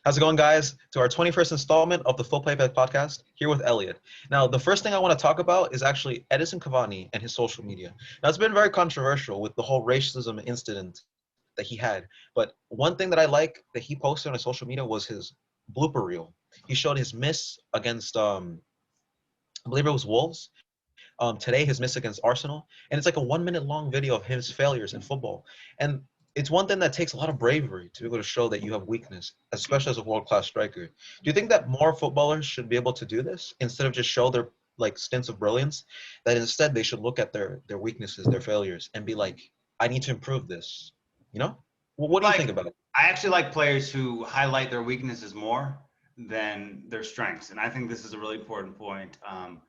How's it going, guys? To our 21st installment of the Futbol Apex podcast, here with Elliot. Now, the first thing I want to talk about is actually Edison Cavani and his social media. Now, it's been very controversial with the whole racism incident that he had, but one thing that I like that he posted on his social media was his blooper reel. He showed his miss against, I believe it was Wolves. Today, his miss against Arsenal, and it's like a 1 minute long video of his failures in football. And it's one thing that takes a lot of bravery to be able to show that you have weakness, especially as a world-class striker. Do you think that more footballers should be able to do this instead of just show their like stints of brilliance? That instead they should look at their weaknesses, their failures, and be like, I need to improve this. You know? Well, what do you think Like, about it? I actually like players who highlight their weaknesses more than their strengths, and I think this is a really important point. I'm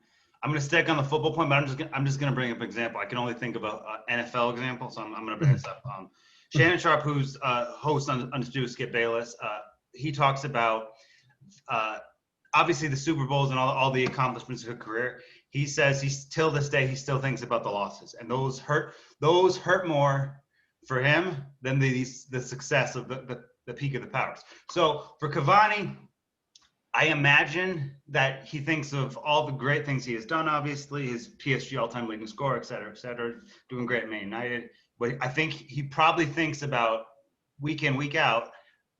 going to stick on the football point, but I'm just gonna bring up an example. I can only think of a NFL example, so I'm going to bring this up. Shannon Sharp, who's host on Undisputed with Skip Bayless, he talks about uh, obviously the Super Bowls and all the accomplishments of his career. He says he's till this day he still thinks about the losses, and those hurt more for him than the success of the peak of the powers. So for Cavani, I imagine that he thinks of all the great things he has done, obviously, his PSG all-time leading scorer, et cetera, doing great at Man United. But I think he probably thinks about week in, week out,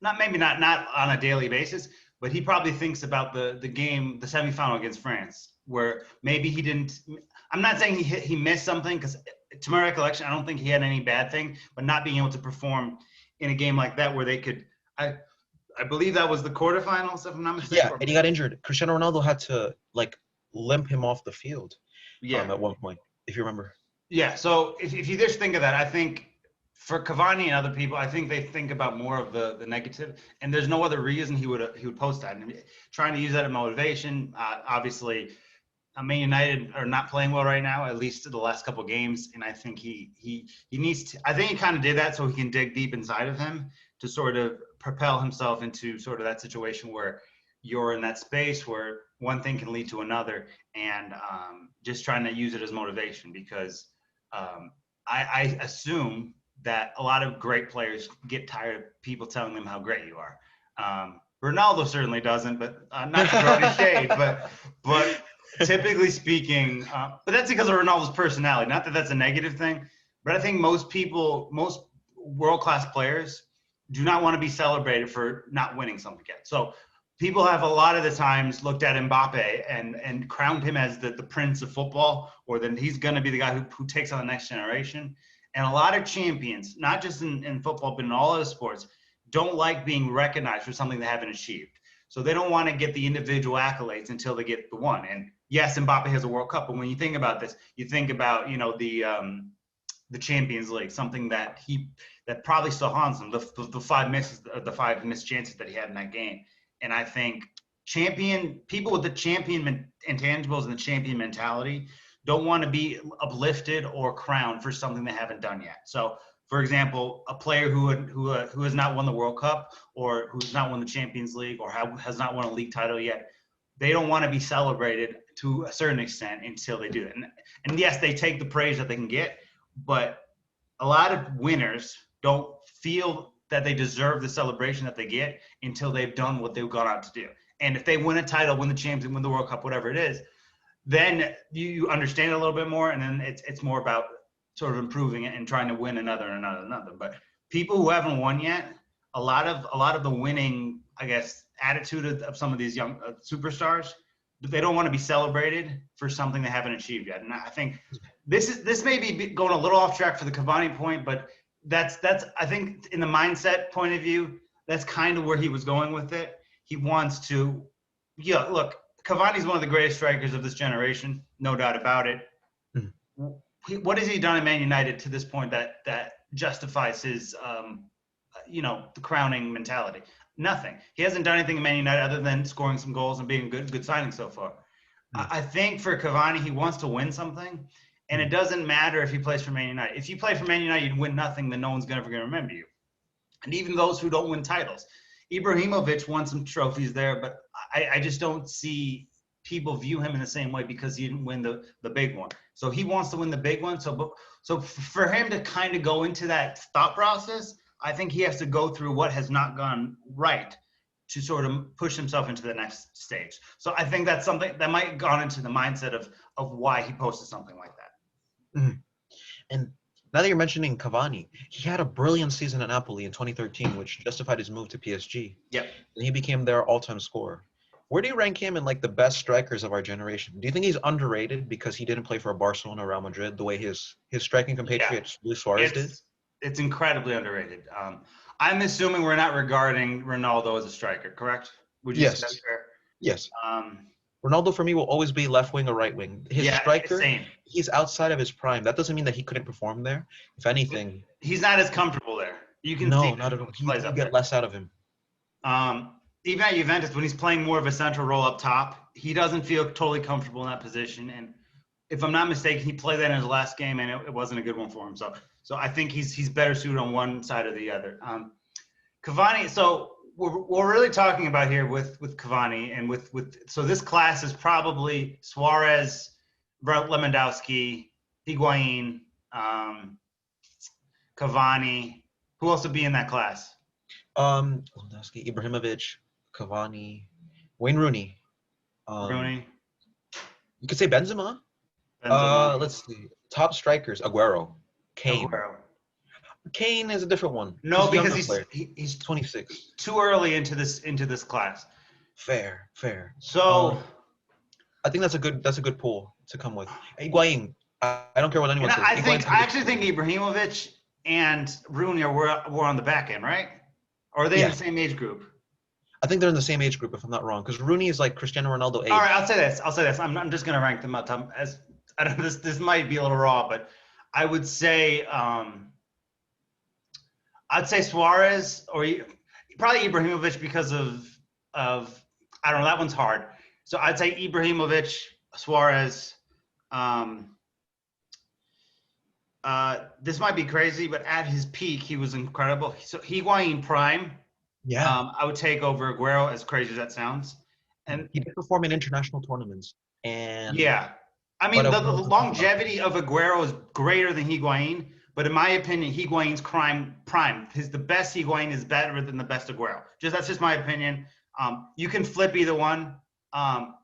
not on a daily basis, but he probably thinks about the game, the semifinal against France, where maybe he didn't. I'm not saying he missed something, because to my recollection, I don't think he had any bad thing, but not being able to perform in a game like that where they could. I believe that was the quarterfinals, if I'm not Yeah, mistaken. and he got injured. Cristiano Ronaldo had to like limp him off the field Yeah. at one point, if you remember. Yeah. So if you just think of that, I think for Cavani and other people, I think they think about more of the negative, and there's no other reason he would post that. And trying to use that as motivation. Obviously, Man United are not playing well right now, at least the last couple of games, and I think he needs to. I think he kind of did that so he can dig deep inside of him to sort of propel himself into sort of that situation where you're in that space where one thing can lead to another, and just trying to use it as motivation because um, I assume that a lot of great players get tired of people telling them how great you are. Ronaldo certainly doesn't, but not to throw any shade, but typically speaking, but that's because of Ronaldo's personality. Not that that's a negative thing, but I think most world-class players do not want to be celebrated for not winning something yet. So people have a lot of the times looked at Mbappe and crowned him as the prince of football, or then he's going to be the guy who takes on the next generation. And a lot of champions, not just in football, but in all other sports, don't like being recognized for something they haven't achieved. So they don't want to get the individual accolades until they get the one. And yes, Mbappe has a World Cup, but when you think about this, you think about the Champions League, something that probably still haunts him. The five missed chances that he had in that game. And I think people with the champion intangibles and the champion mentality don't want to be uplifted or crowned for something they haven't done yet. So, for example, a player who has not won the World Cup or who's not won the Champions League or has not won a league title yet, they don't want to be celebrated to a certain extent until they do it. And yes, they take the praise that they can get, but a lot of winners don't feel that they deserve the celebration that they get until they've done what they've gone out to do. And if they win a title, win the Champions, win the World Cup, whatever it is, then you understand it a little bit more, and then it's more about sort of improving it and trying to win another. But people who haven't won yet, a lot of the winning, I guess, attitude of some of these young superstars, they don't want to be celebrated for something they haven't achieved yet. And I think this may be going a little off track for the Cavani point, but that's I think in the mindset point of view, that's kind of where he was going with it. He wants to, look, Cavani's one of the greatest strikers of this generation, no doubt about it. What has he done at Man United to this point that justifies his, the crowning mentality? Nothing. He hasn't done anything at Man United other than scoring some goals and being a good signing so far. I think for Cavani, he wants to win something, and it doesn't matter if he plays for Man United. If you play for Man United and win nothing, then no one's ever going to remember you. And even those who don't win titles. Ibrahimovic won some trophies there, but I just don't see people view him in the same way because he didn't win the big one. So he wants to win the big one. So for him to kind of go into that thought process, I think he has to go through what has not gone right to sort of push himself into the next stage. So I think that's something that might have gone into the mindset of why he posted something like that. Mhm. And now that you're mentioning Cavani, he had a brilliant season at Napoli in 2013, which justified his move to PSG. Yep. And he became their all-time scorer. Where do you rank him in like the best strikers of our generation? Do you think he's underrated because he didn't play for Barcelona or Real Madrid the way his striking Yeah. compatriot Luis Suarez did? It's incredibly underrated. I'm assuming we're not regarding Ronaldo as a striker, correct? Would you say Yes. that's fair? Yes. Um, Ronaldo for me will always be left wing or right wing. His yeah, striker, same. he's outside of his prime. That doesn't mean that he couldn't perform there. If anything, He's not as comfortable there. You can see no, that not at when all. he plays You up get there. less out of him. Even at Juventus, when he's playing more of a central role up top, he doesn't feel totally comfortable in that position. And if I'm not mistaken, he played that in his last game, and it wasn't a good one for him. So I think he's better suited on one side or the other. Cavani. So we're really talking about here with Cavani and with so this class is probably Suarez, Lewandowski, Higuain, Cavani. Who else would be in that class? Lewandowski, Ibrahimovic, Cavani, Wayne Rooney. Rooney, You could say Benzema. Benzema, Let's see. Top strikers: Aguero, Kane. Aguero. Kane is a different one. No, He's a because younger player. he's 26. too early into this class. Fair, fair. So, I think that's a good pool to come with. Higuain. I don't care what anyone and says. I actually think Ibrahimovic and Rooney were on the back end, right? Or are they in the same age group? I think they're in the same age group, if I'm not wrong, because Rooney is like Cristiano Ronaldo age. All right, I'll say this. I'm just gonna rank them up as I don't. This might be a little raw, but I would say I'd say Suarez or probably Ibrahimovic because of I don't know, that one's hard. So I'd say Ibrahimovic, Suarez. This might be crazy, but at his peak, he was incredible. So Higuain prime. Yeah. I would take over Aguero, as crazy as that sounds. And he did perform in international tournaments. And yeah, I mean the Aguero longevity of Aguero is greater than Higuain. But in my opinion, Higuain's prime. The best Higuain is better than the best Aguero. That's just my opinion. You can flip either one.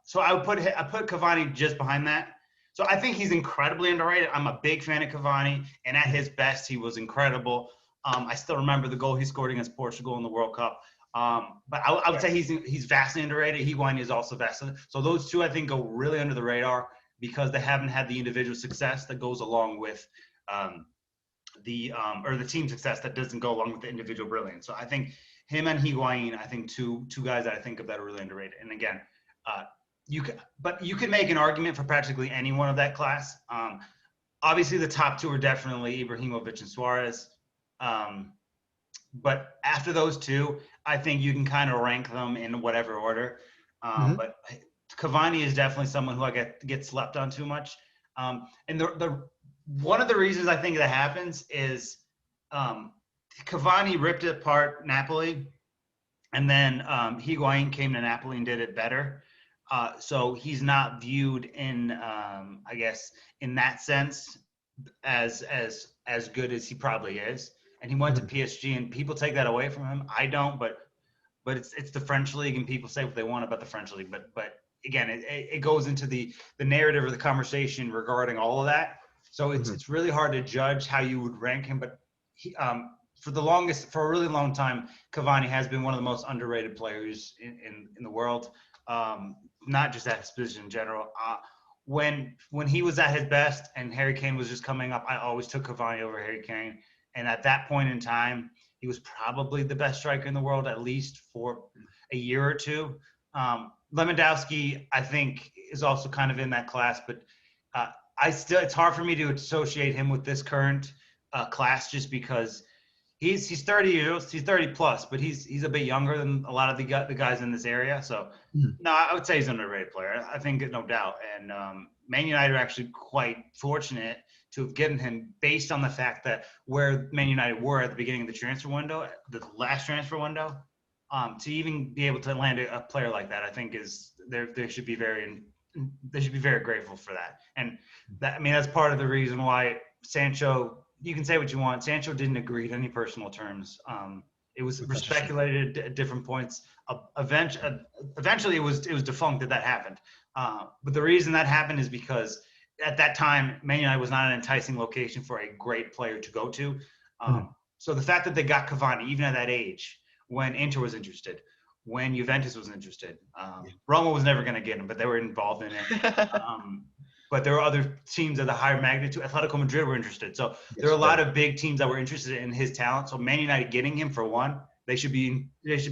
So I put Cavani just behind that. So I think he's incredibly underrated. I'm a big fan of Cavani, and at his best, he was incredible. I still remember the goal he scored against Portugal in the World Cup. But I would say he's vastly underrated. Higuain is also vastly. So those two, I think, go really under the radar because they haven't had the individual success that goes along with the team success that doesn't go along with the individual brilliance. So I think him and Higuain, I think two guys that I think of that are really underrated. And again, you can make an argument for practically anyone of that class. Obviously, the top two are definitely Ibrahimovic and Suarez. But after those two, I think you can kind of rank them in whatever order. But Cavani is definitely someone who I get slept on too much. And the one of the reasons I think that happens is Cavani ripped apart Napoli, and then Higuain came to Napoli and did it better. So he's not viewed in, I guess, in that sense, as good as he probably is. And he went to PSG, and people take that away from him. I don't, but it's the French league, and people say what they want about the French league. But again, it goes into the narrative or the conversation regarding all of that. So it's really hard to judge how you would rank him. But he, for a really long time, Cavani has been one of the most underrated players in the world. Not just at his position in general. When he was at his best and Harry Kane was just coming up, I always took Cavani over Harry Kane. And at that point in time, he was probably the best striker in the world, at least for a year or two. Lewandowski, I think, is also kind of in that class, but it's hard for me to associate him with this current class just because he's 30 years, he's 30 plus, but he's a bit younger than a lot of the guys in this area. So no, I would say he's an underrated player. I think no doubt. And Man United are actually quite fortunate to have gotten him based on the fact that where Man United were at the beginning of the transfer window, the last transfer window, to even be able to land a player like that, I think they should be very grateful for that. And that's part of the reason why Sancho. You can say what you want. Sancho didn't agree to any personal terms It was That's speculated at different points. Eventually, it was defunct that happened. But the reason that happened is because at that time, Man United was not an enticing location for a great player to go to. So the fact that they got Cavani, even at that age, when Inter was interested, when Juventus was interested, Roma was never going to get him, but they were involved in it. But there were other teams of the higher magnitude. Atletico Madrid were interested. So there are a lot of big teams that were interested in his talent. So Man United getting him, for one, they should be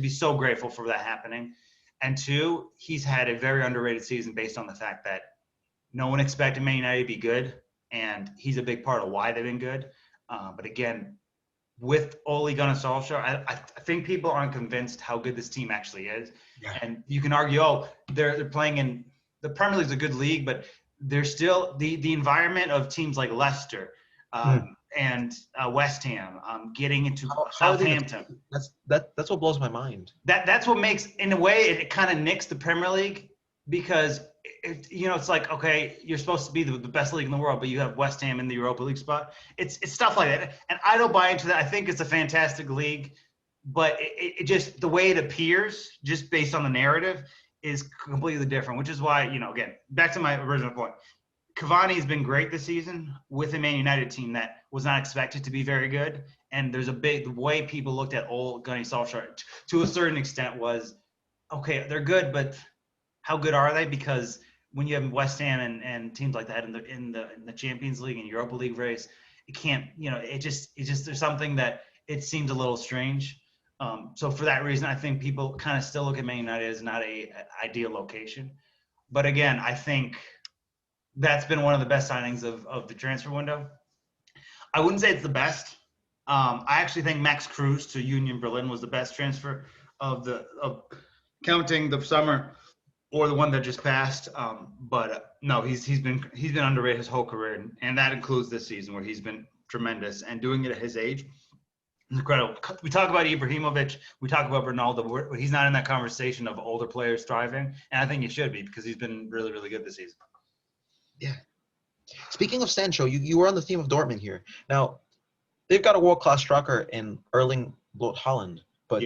so grateful for that happening. And two, he's had a very underrated season based on the fact that no one expected Man United to be good, and he's a big part of why they've been good. But again, with Ole Gunnar Solskjaer, I think people aren't convinced how good this team actually is. Yeah. And you can argue, they're playing in the Premier League's a good league, but there's still the environment of teams like Leicester and West Ham getting into Southampton. That's what blows my mind. That's what makes, in a way, it kind of nicks the Premier League, because it's like, okay, you're supposed to be the best league in the world, but you have West Ham in the Europa League spot. It's stuff like that, and I don't buy into that. I think it's a fantastic league, but it just, the way it appears, just based on the narrative, is completely different. Which is why, again, back to my original point, Cavani has been great this season with a Man United team that was not expected to be very good. And there's the way people looked at Ole Gunnar Solskjaer to a certain extent was, okay, they're good, but how good are they? Because when you have West Ham and teams like that in the Champions League and Europa League race, it can't, it just there's something that it seems a little strange. So for that reason, I think people kind of still look at Man United as not a ideal location. But again, I think that's been one of the best signings of the transfer window. I wouldn't say it's the best. I actually think Max Cruz to Union Berlin was the best transfer of counting the summer or the one that just passed. But no, he's been underrated his whole career, and that includes this season where he's been tremendous, and doing it at his age, incredible. We talk about Ibrahimovic, we talk about Ronaldo. He's not in that conversation of older players thriving, and I think he should be, because he's been really, really good this season. Yeah. Speaking of Sancho, you were on the theme of Dortmund here. Now, they've got a world-class striker in Erling Braut Haaland, but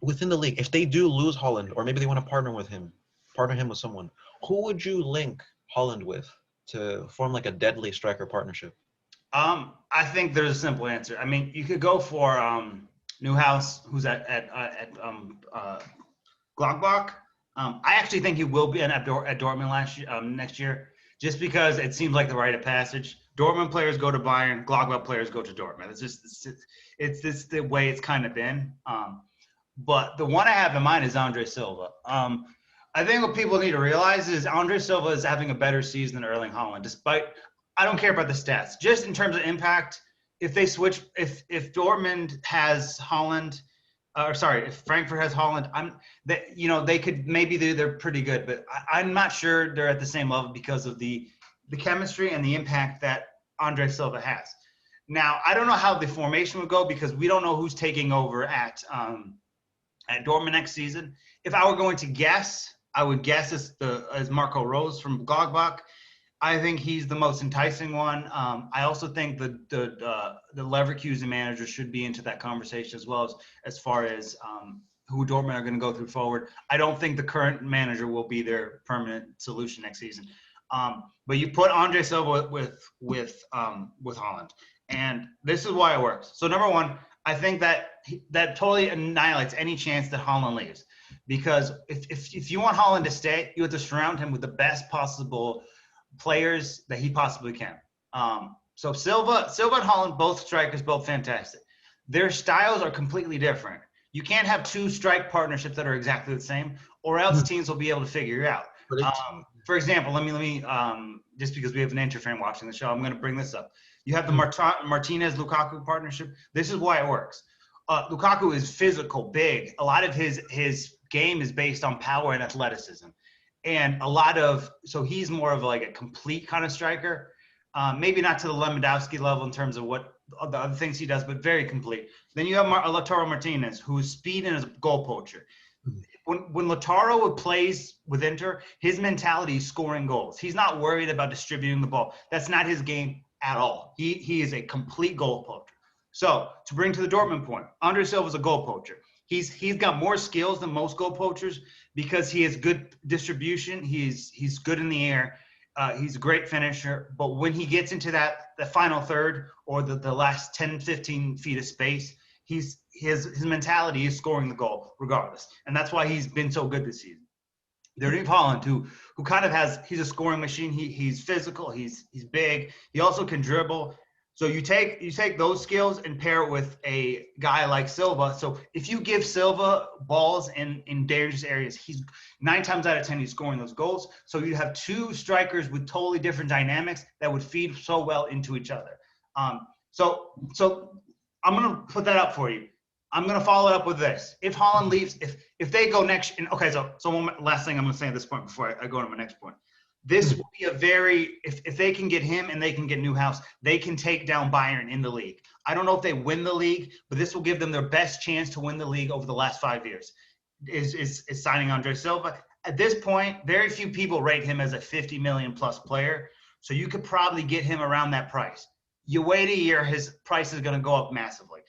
within the league, if they do lose Haaland, or maybe they want to partner him with someone, who would you link Haaland with to form like a deadly striker partnership? I think there's a simple answer. I mean, you could go for Neuhaus, who's at Gladbach. I actually think he will be at Dortmund next year, just because it seems like the rite of passage. Dortmund players go to Bayern, Gladbach players go to Dortmund. It's just the way it's kind of been. But the one I have in mind is Andre Silva. I think what people need to realize is Andre Silva is having a better season than Erling Haaland, despite – I don't care about the stats. Just in terms of impact, if they switch – if Dortmund has Haaland – if Frankfurt has Haaland, they could – maybe they're pretty good. But I'm not sure they're at the same level because of the chemistry and the impact that Andre Silva has. Now, I don't know how the formation would go, because we don't know who's taking over at Dortmund next season. If I were going to guess, I would guess as Marco Rose from Gladbach. I think he's the most enticing one. I also think the Leverkusen manager should be into that conversation as well, as far as who Dortmund are going to go through forward. I don't think the current manager will be their permanent solution next season. But you put Andre Silva with Haaland, and this is why it works. So number one, I think that totally annihilates any chance that Haaland leaves, because if you want Haaland to stay, you have to surround him with the best possible players that he possibly can. So Silva and Haaland, both strikers, both fantastic. Their styles are completely different. You can't have two strike partnerships that are exactly the same, or else teams will be able to figure it out. For example, let me just because we have an Inter fan watching the show, I'm going to bring this up. You have the Martinez-Lukaku partnership. This is why it works. Lukaku is physical, big. A lot of his game is based on power and athleticism. And so he's more of like a complete kind of striker. Maybe not to the Lewandowski level in terms of what the other things he does, but very complete. Then you have Lautaro Martinez, whose speed and is a goal poacher. When Lautaro plays with Inter, his mentality is scoring goals. He's not worried about distributing the ball. That's not his game at all. He is a complete goal poacher. So to bring to the Dortmund point, Andre Silva's a goal poacher. He's got more skills than most goal poachers because he has good distribution. He's good in the air. He's a great finisher. But when he gets into the final third or the last 10, 15 feet of space, his mentality is scoring the goal regardless. And that's why he's been so good this season. Erling Haaland, who kind of he's a scoring machine. He's physical. He's big. He also can dribble. So you take those skills and pair it with a guy like Silva. So if you give Silva balls in dangerous areas, he's 9 times out of 10 he's scoring those goals. So you have two strikers with totally different dynamics that would feed so well into each other. So I'm gonna put that up for you. I'm gonna follow it up with this. If Haaland leaves, if they go next, so one last thing I'm gonna say at this point before I go to my next point. This will be if they can get him and they can get Newhouse, they can take down Bayern in the league. I don't know if they win the league, but this will give them their best chance to win the league over the last 5 years. Is signing Andre Silva. At this point, very few people rate him as a 50 million plus player, so you could probably get him around that price. You wait a year, his price is going to go up massively.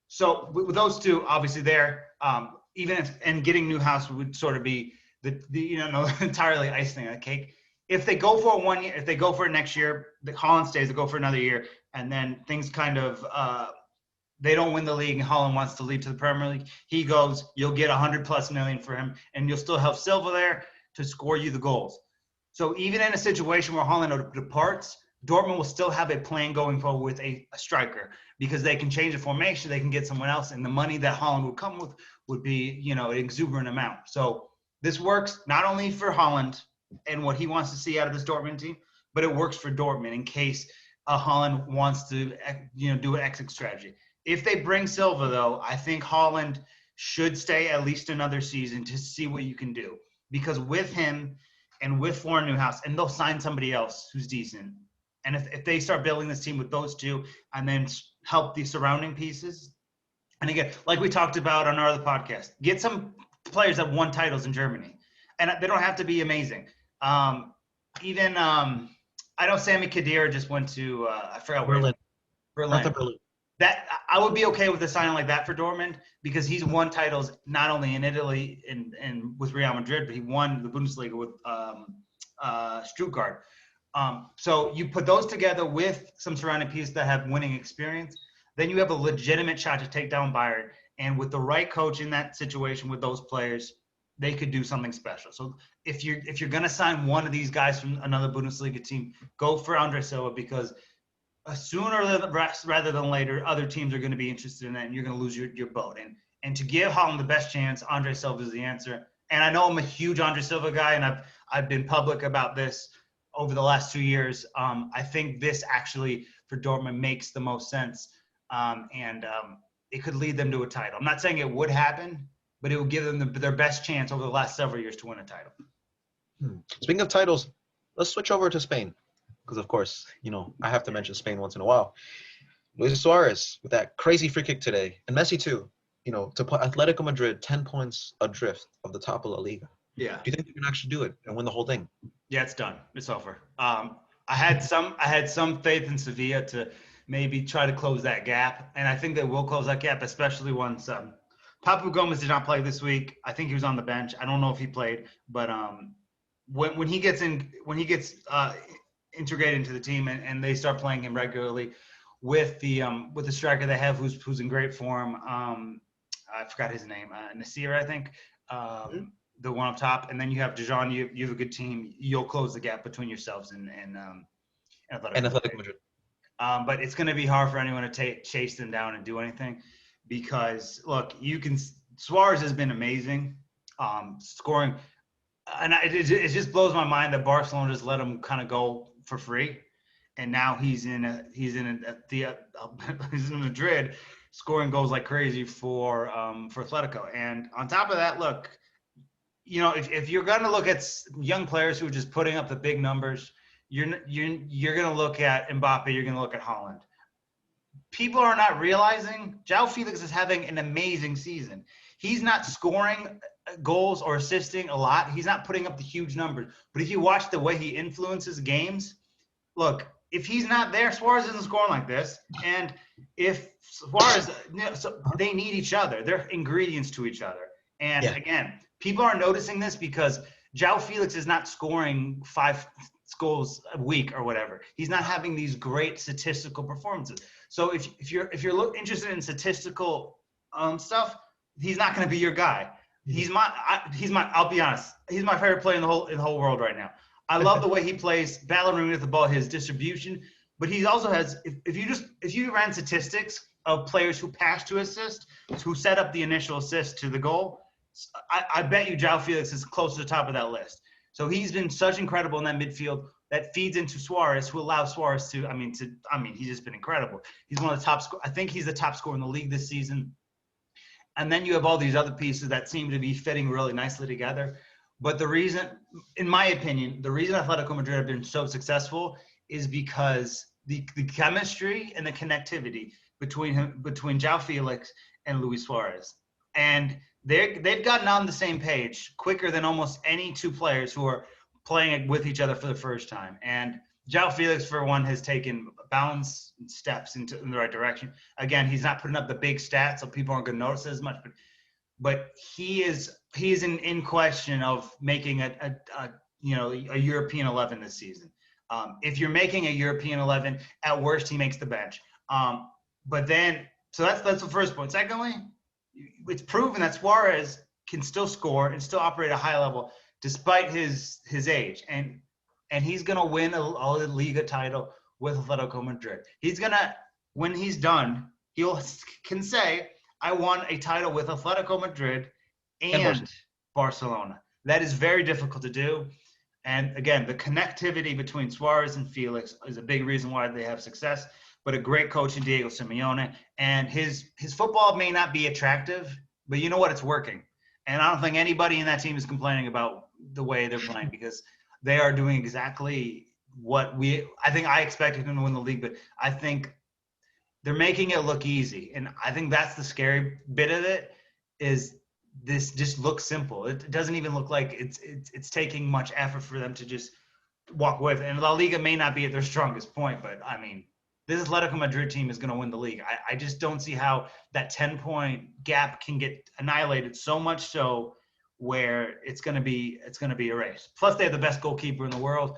So with those two, obviously there, and getting Newhouse would sort of be the entirely icing on the cake. If they go for 1 year, if they go for it next year, the Haaland stays, they go for another year, and then things kind of they don't win the league and Haaland wants to leave to the Premier League, he goes, you'll get 100+ million for him, and you'll still have Silva there to score you the goals. So even in a situation where Haaland departs, Dortmund will still have a plan going forward with a striker because they can change the formation, they can get someone else, and the money that Haaland would come with would be, an exuberant amount. So this works not only for Haaland and what he wants to see out of this Dortmund team, but it works for Dortmund in case Haaland wants to, do an exit strategy. If they bring Silva, though, I think Haaland should stay at least another season to see what you can do. Because with him and with Florian Newhouse, and they'll sign somebody else who's decent. And if they start building this team with those two and then help the surrounding pieces, and again, like we talked about on our other podcast, get some players that won titles in Germany, and they don't have to be amazing. I know Sami Khedira just went to I forgot where. Berlin. That I would be okay with a signing like that for Dortmund because he's won titles not only in Italy and with Real Madrid, but he won the Bundesliga with Stuttgart. So you put those together with some surrounding pieces that have winning experience, then you have a legitimate shot to take down Bayern. And with the right coach in that situation with those players, they could do something special. So if you're going to sign one of these guys from another Bundesliga team, go for Andre Silva because sooner rather than later, other teams are going to be interested in that, and you're going to lose your boat. And to give Haaland the best chance, Andre Silva is the answer. And I know I'm a huge Andre Silva guy, and I've been public about this over the last 2 years. I think this actually for Dortmund makes the most sense, and it could lead them to a title. I'm not saying it would happen, but it would give them their best chance over the last several years to win a title. Speaking of titles, let's switch over to Spain. Because, of course, I have to mention Spain once in a while. Luis Suarez with that crazy free kick today, and Messi too, to put Atletico Madrid 10 points adrift of the top of La Liga. Yeah. Do you think they can actually do it and win the whole thing? Yeah, it's done. It's over. I had some faith in Sevilla to maybe try to close that gap, and I think they will close that gap, especially once Papu Gomez did not play this week. I think he was on the bench. I don't know if he played, but when he gets integrated into the team and they start playing him regularly with the striker they have who's in great form. I forgot his name, Nasir, I think, the one up top, and then you have Dijon. You have a good team. You'll close the gap between yourselves and Atletico Madrid. But it's going to be hard for anyone to chase them down and do anything because look, Suarez has been amazing, scoring. And it just blows my mind that Barcelona just let him kind of go for free, and now he's in Madrid, scoring goals like crazy for Atletico. And on top of that, look, if you're gonna look at young players who are just putting up the big numbers, you're gonna look at Mbappe, you're gonna look at Haaland. People are not realizing João Felix is having an amazing season. He's not scoring goals or assisting a lot. He's not putting up the huge numbers. But if you watch the way he influences games, look, if he's not there, Suarez isn't scoring like this. And if Suarez, so they need each other. They're ingredients to each other. And again, people are noticing this because João Felix is not scoring 5 goals a week or whatever. He's not having these great statistical performances. So if you're interested in statistical stuff, he's not going to be your guy. I'll be honest. He's my favorite player in the whole world right now. I love the way he plays, battling with the ball, his distribution. But he also has, if you ran statistics of players who pass to assist, who set up the initial assist to the goal, I bet you João Felix is close to the top of that list. So he's been such incredible in that midfield that feeds into Suarez, who allows Suarez to, he's just been incredible. He's one of the top I think he's the top scorer in the league this season. And then you have all these other pieces that seem to be fitting really nicely together. But the reason, in my opinion, the reason Atletico Madrid have been so successful is because the chemistry and the connectivity between João Felix and Luis Suarez. And they've gotten on the same page quicker than almost any two players who are playing with each other for the first time. And João Felix, for one, has taken bounds and steps in the right direction. Again, he's not putting up the big stats, so people aren't going to notice it as much. But he is in question of making a European 11 this season. If you're making a European 11, at worst he makes the bench. But then, so that's the first point. Secondly, it's proven that Suarez can still score and still operate at a high level despite his age, and he's gonna win a Liga title with Atletico Madrid. He's gonna, when he's done, can say, I won a title with Atletico Madrid and Barcelona. That is very difficult to do. And again, the connectivity between Suarez and Felix is a big reason why they have success. But a great coach in Diego Simone, and his football may not be attractive, but you know what? It's working. And I don't think anybody in that team is complaining about the way they're playing, because they are doing exactly what I think I expected them to win the league, but I think they're making it look easy. And I think that's the scary bit of it, is this just looks simple. It doesn't even look like it's taking much effort for them to just walk with it. And La Liga may not be at their strongest point, but I mean, this Atletico Madrid team is going to win the league. I just don't see how that 10-point gap can get annihilated so much so where it's going to be a race. Plus, they have the best goalkeeper in the world.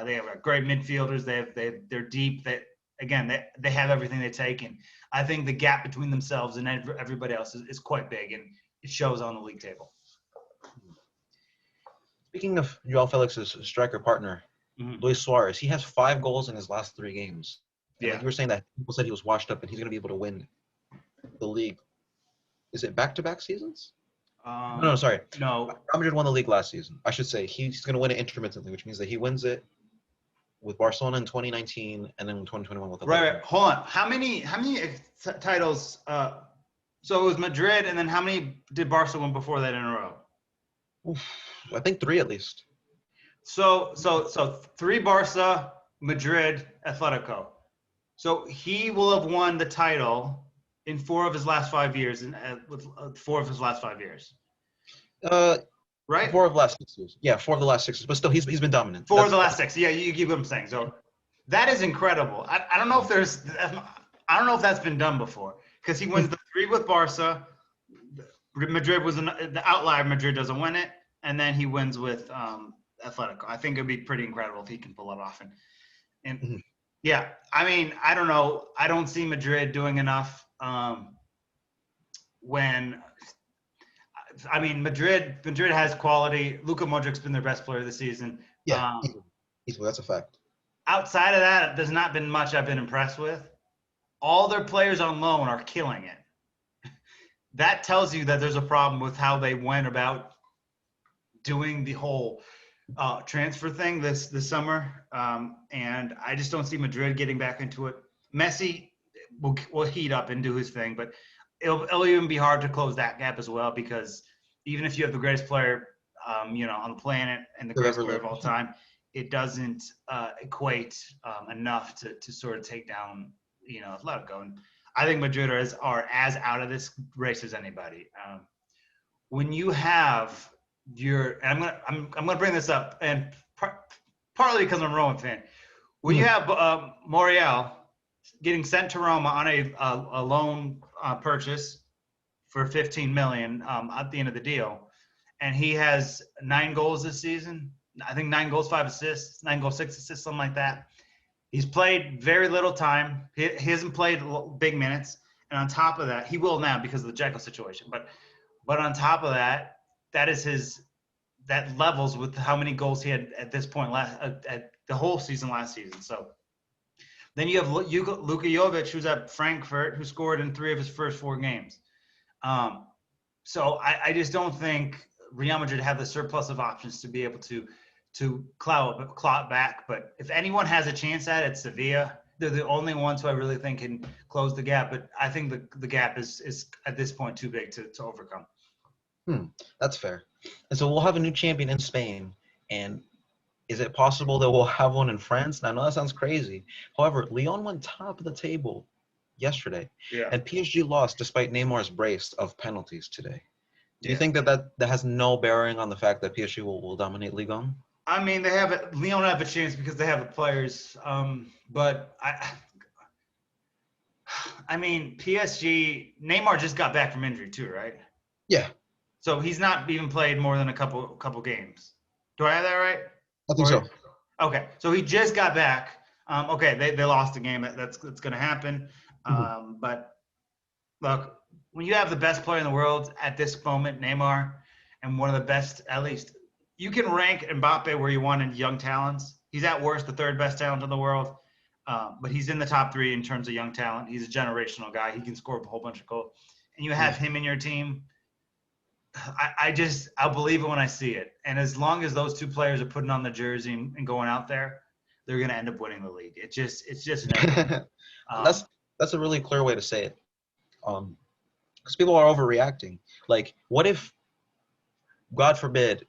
They have great midfielders. They're deep. They have everything they take. And I think the gap between themselves and everybody else is quite big, and it shows on the league table. Speaking of João Felix's striker partner, Luis Suarez, he has 5 goals in his last 3 games. Yeah. Like you were saying that people said he was washed up and he's going to be able to win the league. Is it back-to-back seasons? No, sorry. No. Real Madrid won the league last season. I should say he's going to win it intermittently, which means that he wins it with Barcelona in 2019 and then in 2021 with Atletico. Right. Hold on. How many titles? So it was Madrid, and then how many did Barca win before that in a row? Oof, I think 3 at least. So 3 Barca, Madrid, Atletico. So he will have won the title in 4 of his last 5 years, with 4 of his last 5 years. Right? 4 of the last 6 years. Yeah, 4 of the last 6 years. But still, he's been dominant. 4 of the last 6. Yeah, you get what I'm saying. So that is incredible. I don't know if that's been done before, because he wins the 3 with Barca. Madrid was the outlier. Madrid doesn't win it, and then he wins with Atletico. I think it'd be pretty incredible if he can pull it off. And yeah, I mean, I don't know. I don't see Madrid doing enough. Madrid has quality. Luka Modric's been their best player this season. Yeah, easily. That's a fact. Outside of that, there's not been much I've been impressed with. All their players on loan are killing it. That tells you that there's a problem with how they went about doing the whole transfer thing this summer, and I just don't see Madrid getting back into it. Messi will heat up and do his thing, but it'll even be hard to close that gap as well, because even if you have the greatest player on the planet and the greatest player of all time, it doesn't equate enough to sort of take down Atletico. And I think Madrid are as out of this race as anybody. When you have I'm gonna bring this up, and partly because I'm a Roma fan. When you have Moriel, getting sent to Roma on a loan purchase for 15 million at the end of the deal, and he has 9 goals this season. I think 9 goals, 5 assists, 9 goals, 6 assists, something like that. He's played very little time. He hasn't played big minutes, and on top of that, he will now because of the Jekyll situation. But on top of that, that levels with how many goals he had at this point at the whole season last season. So then you have Luka Jovic, who's at Frankfurt, who scored in 3 of his first 4 games. So I just don't think Real Madrid have the surplus of options to be able to claw back. But if anyone has a chance at it, it's Sevilla. They're the only ones who I really think can close the gap. But I think the gap is at this point too big to overcome. That's fair. And so we'll have a new champion in Spain. And is it possible that we'll have one in France? Now, I know that sounds crazy. However, Lyon went top of the table yesterday. Yeah. And PSG lost despite Neymar's brace of penalties today. Do you think that has no bearing on the fact that PSG will dominate Ligue 1? I mean, Lyon have a chance because they have the players. But I mean, PSG, Neymar just got back from injury too, right? Yeah. So he's not even played more than a couple games. Do I have that right? I think so. Okay, so he just got back. Okay, they lost the game. That's going to happen. But look, when you have the best player in the world at this moment, Neymar, and one of the best, at least, you can rank Mbappe where you want in young talents. He's at worst the 3rd best talent in the world, but he's in the top 3 in terms of young talent. He's a generational guy. He can score a whole bunch of goals. And you have him in your team. I'll believe it when I see it. And as long as those 2 players are putting on the jersey and going out there, they're going to end up winning the league. It's just inevitable. That's a really clear way to say it. Because people are overreacting. Like, what if, God forbid,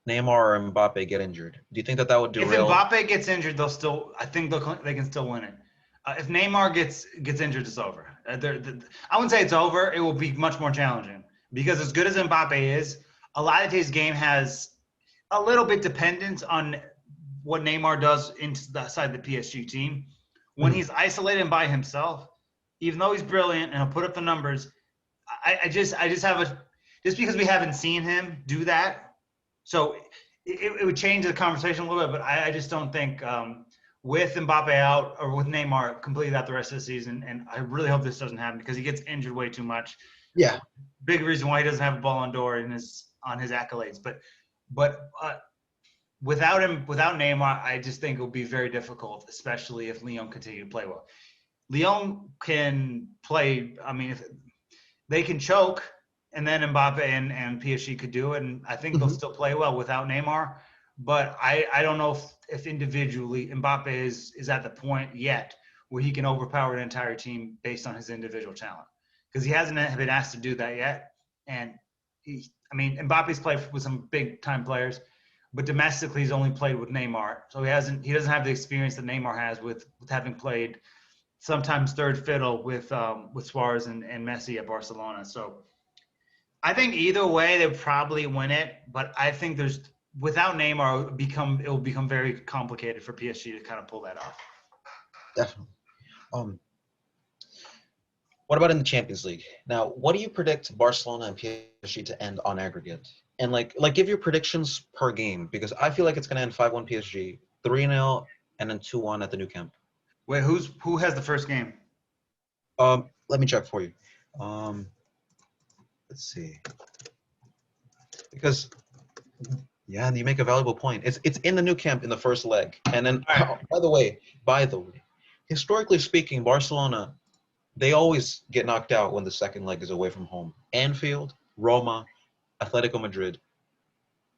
Neymar or Mbappe get injured? Do you think that would derail? If Mbappe gets injured, I think they can still win it. If Neymar gets injured, it's over. I wouldn't say it's over. It will be much more challenging because as good as Mbappe is, a lot of his game has a little bit dependence on what Neymar does inside the PSG team. When he's isolated and by himself, even though he's brilliant and he'll put up the numbers, I just have just because we haven't seen him do that, so it would change the conversation a little bit. But I just don't think with Mbappe out or with Neymar completely out the rest of the season, and I really hope this doesn't happen because he gets injured way too much. Yeah, big reason why he doesn't have a Ballon d'Or on his accolades. But without Neymar, I just think it will be very difficult, especially if Lyon continue to play well. Lyon can play. I mean, if they can choke, and then Mbappe and PSG could do it, and I think they'll still play well without Neymar. But I don't know if individually Mbappe is at the point yet where he can overpower an entire team based on his individual talent, because he hasn't been asked to do that yet. And Mbappe's played with some big time players, but domestically he's only played with Neymar, so he doesn't have the experience that Neymar has with having played sometimes third fiddle with Suarez and Messi at Barcelona. So I think either way they probably win it, but I think without Neymar it will become very complicated for PSG to kind of pull that off. Definitely. What about in the Champions League? Now, what do you predict Barcelona and PSG to end on aggregate? And like give your predictions per game, because I feel like it's going to end 5-1 PSG, 3-0, and then 2-1 at the Nou Camp. Wait, who has the first game? Let me check for you. Let's see. Because you make a valuable point. It's in the Nou Camp in the first leg. And then by the way, historically speaking, Barcelona, they always get knocked out when the second leg is away from home. Anfield, Roma, Atletico Madrid.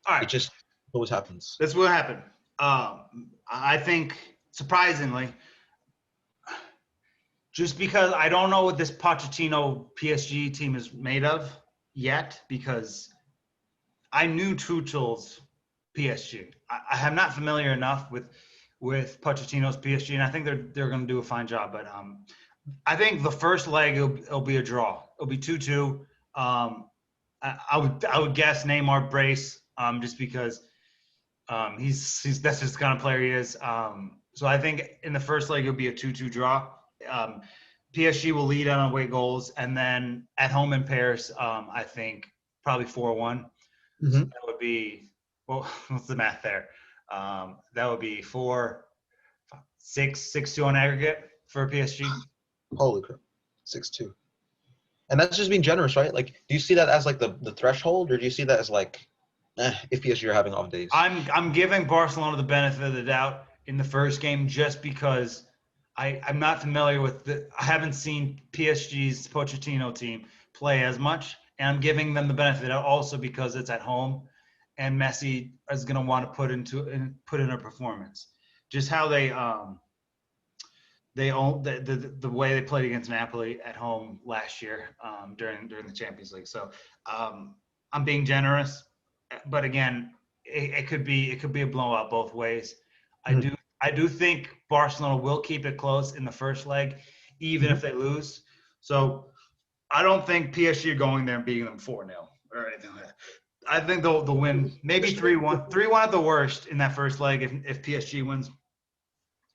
All right. It just always happens. This will happen. I think, surprisingly, just because I don't know what this Pochettino PSG team is made of yet, because I knew Tuchel's PSG. I am not familiar enough with Pochettino's PSG, and I think they're going to do a fine job. But I think the first leg it'll be a draw. It'll be 2-2. I would guess Neymar brace, just because he's that's just the kind of player he is. So I think in the first leg it'll be a 2-2 draw. PSG will lead on away goals, and then at home in Paris, I think probably 4-1. So Mm-hmm. that would be, well, what's the math there? That would be 6-2 on aggregate for PSG. Holy crap, 6-2. And that's just being generous, right? Like, do you see that as like the threshold, or do you see that as like, if PSG are having off days? I'm giving Barcelona the benefit of the doubt in the first game just because I'm not familiar with I haven't seen PSG's Pochettino team play as much, and I'm giving them the benefit also because it's at home, and Messi is going to want to put in a performance. Just how they own the way they played against Napoli at home last year during the Champions League. So I'm being generous, but again, it could be a blowout both ways. I Mhm. do I do think Barcelona will keep it close in the first leg, even Mhm. if they lose. So I don't think PSG are going there and beating them 4-0 or anything like that. I think they'll win maybe 3-1, 3-1 at the worst in that first leg if PSG wins.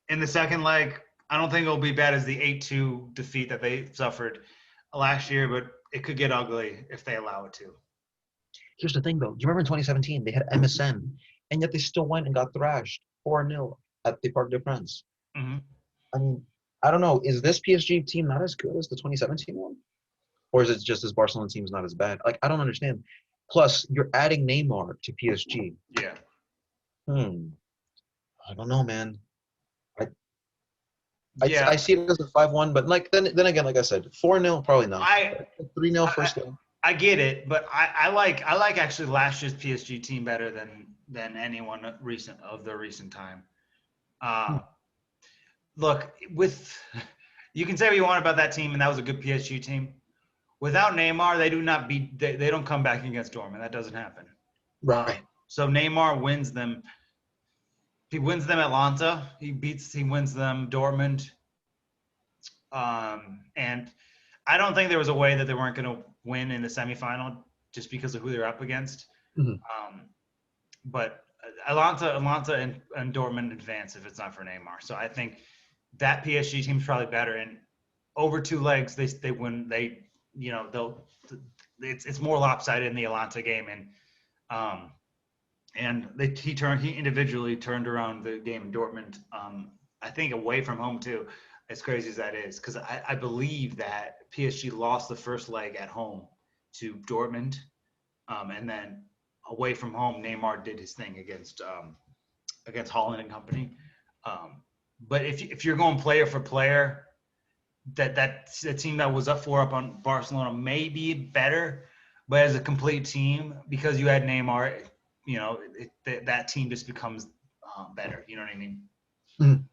In the second leg, I don't think it'll be bad as the 8-2 defeat that they suffered last year, but it could get ugly if they allow it to. Here's the thing, though. Do you remember in 2017 they had MSN, and yet they still went and got thrashed 4-0 at the Parc des Princes. Mm-hmm. I mean, I don't know. Is this PSG team not as good as the 2017 one, or is it just this Barcelona team is not as bad? Like, I don't understand. Plus, you're adding Neymar to PSG. Yeah. I don't know, man. I I Yeah. see it as a 5-1, but like then again, like I said, 4-0 probably not. I 3-0 I, first leg. I get it, but I like actually last year's PSG team better than anyone of the recent time. Hmm. Uh, look, with you can say what you want about that team, and that was a good PSG team. Without Neymar, they do not beat. They don't come back against Dortmund. That doesn't happen. Right. So Neymar wins them. He wins them Atlanta. He wins them Dortmund. And I don't think there was a way that they weren't going to win in the semifinal just because of who they're up against. Mhm. But Atlanta and Dortmund advance if it's not for Neymar. So I think that PSG team's probably better. And over two legs, they win. It's more lopsided in the Atlanta game. And he individually turned around the game in Dortmund. I think away from home too, as crazy as that is, because I believe that PSG lost the first leg at home to Dortmund, and then away from home, Neymar did his thing against Holland and company. But if you're going player for player, that the team that was up on Barcelona may be better, but as a complete team, because you had Neymar, that team just becomes better. You know what I mean? Mhm.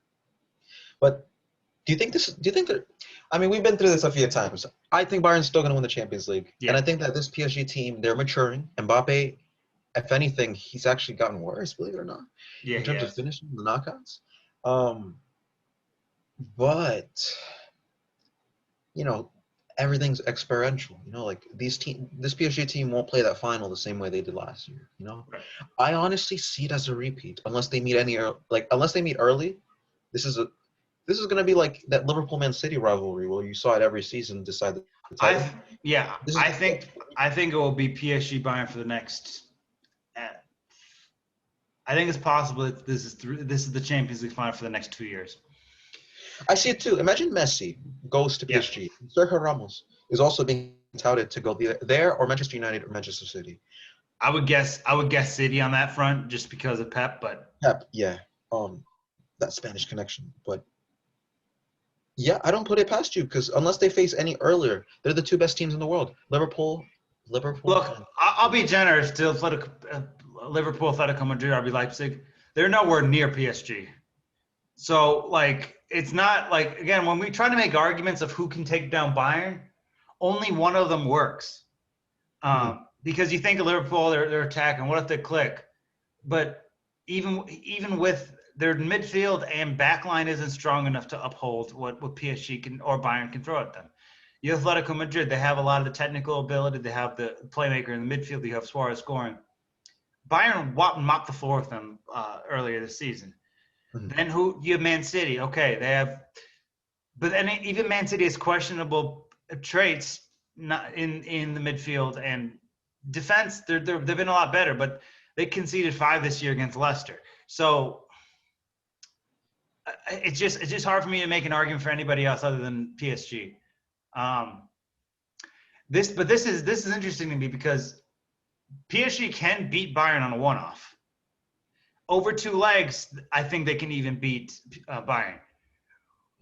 But do you think that, I mean, we've been through this a few times. I think Bayern's still going to win the Champions League. And Yeah, I think that this PSG team, they're maturing. Mbappe, if anything, he's actually gotten worse, believe it or not, yeah, in terms of yes. finishing the knockouts. Um, but, you know, everything's experiential. Like this PSG team won't play that final the same way they did last year. Right. I honestly see it as a repeat unless they meet unless they meet early. This is going to be like that Liverpool Man City rivalry where you saw it every season decide the title. This is I gonna be think it will be PSG Bayern for the next. Uh, I think it's possible that this is the Champions League final for the next 2 years. I see it too. Imagine Messi goes to Yeah, PSG. Sergio Ramos is also being touted to go there or Manchester United or Manchester City. I would guess City on that front just because of Pep, but Pep, yeah, that Spanish connection. But yeah, I don't put it past you because unless they face any earlier, they're the two best teams in the world. Liverpool, look, and I'll be generous to Liverpool, Atletico Madrid, RB Leipzig. They're nowhere near PSG. So, like, it's not like, again, when we try to make arguments of who can take down Bayern, only one of them works. Mhm. Because you think of Liverpool, they're attacking. What if they click? But even with their midfield and backline isn't strong enough to uphold what PSG can or Bayern can throw at them. You have Atletico Madrid, they have a lot of the technical ability. They have the playmaker in the midfield. You have Suarez scoring. Bayern mopped the floor with them earlier this season. Then who you have Man City. Okay, they have, but then even Man City has questionable traits not in the midfield and defense. They've been a lot better, but they conceded 5 this year against Leicester. So it's just hard for me to make an argument for anybody else other than PSG. This is interesting to me because PSG can beat Bayern on a one-off. Over 2 legs, I think they can even beat Bayern.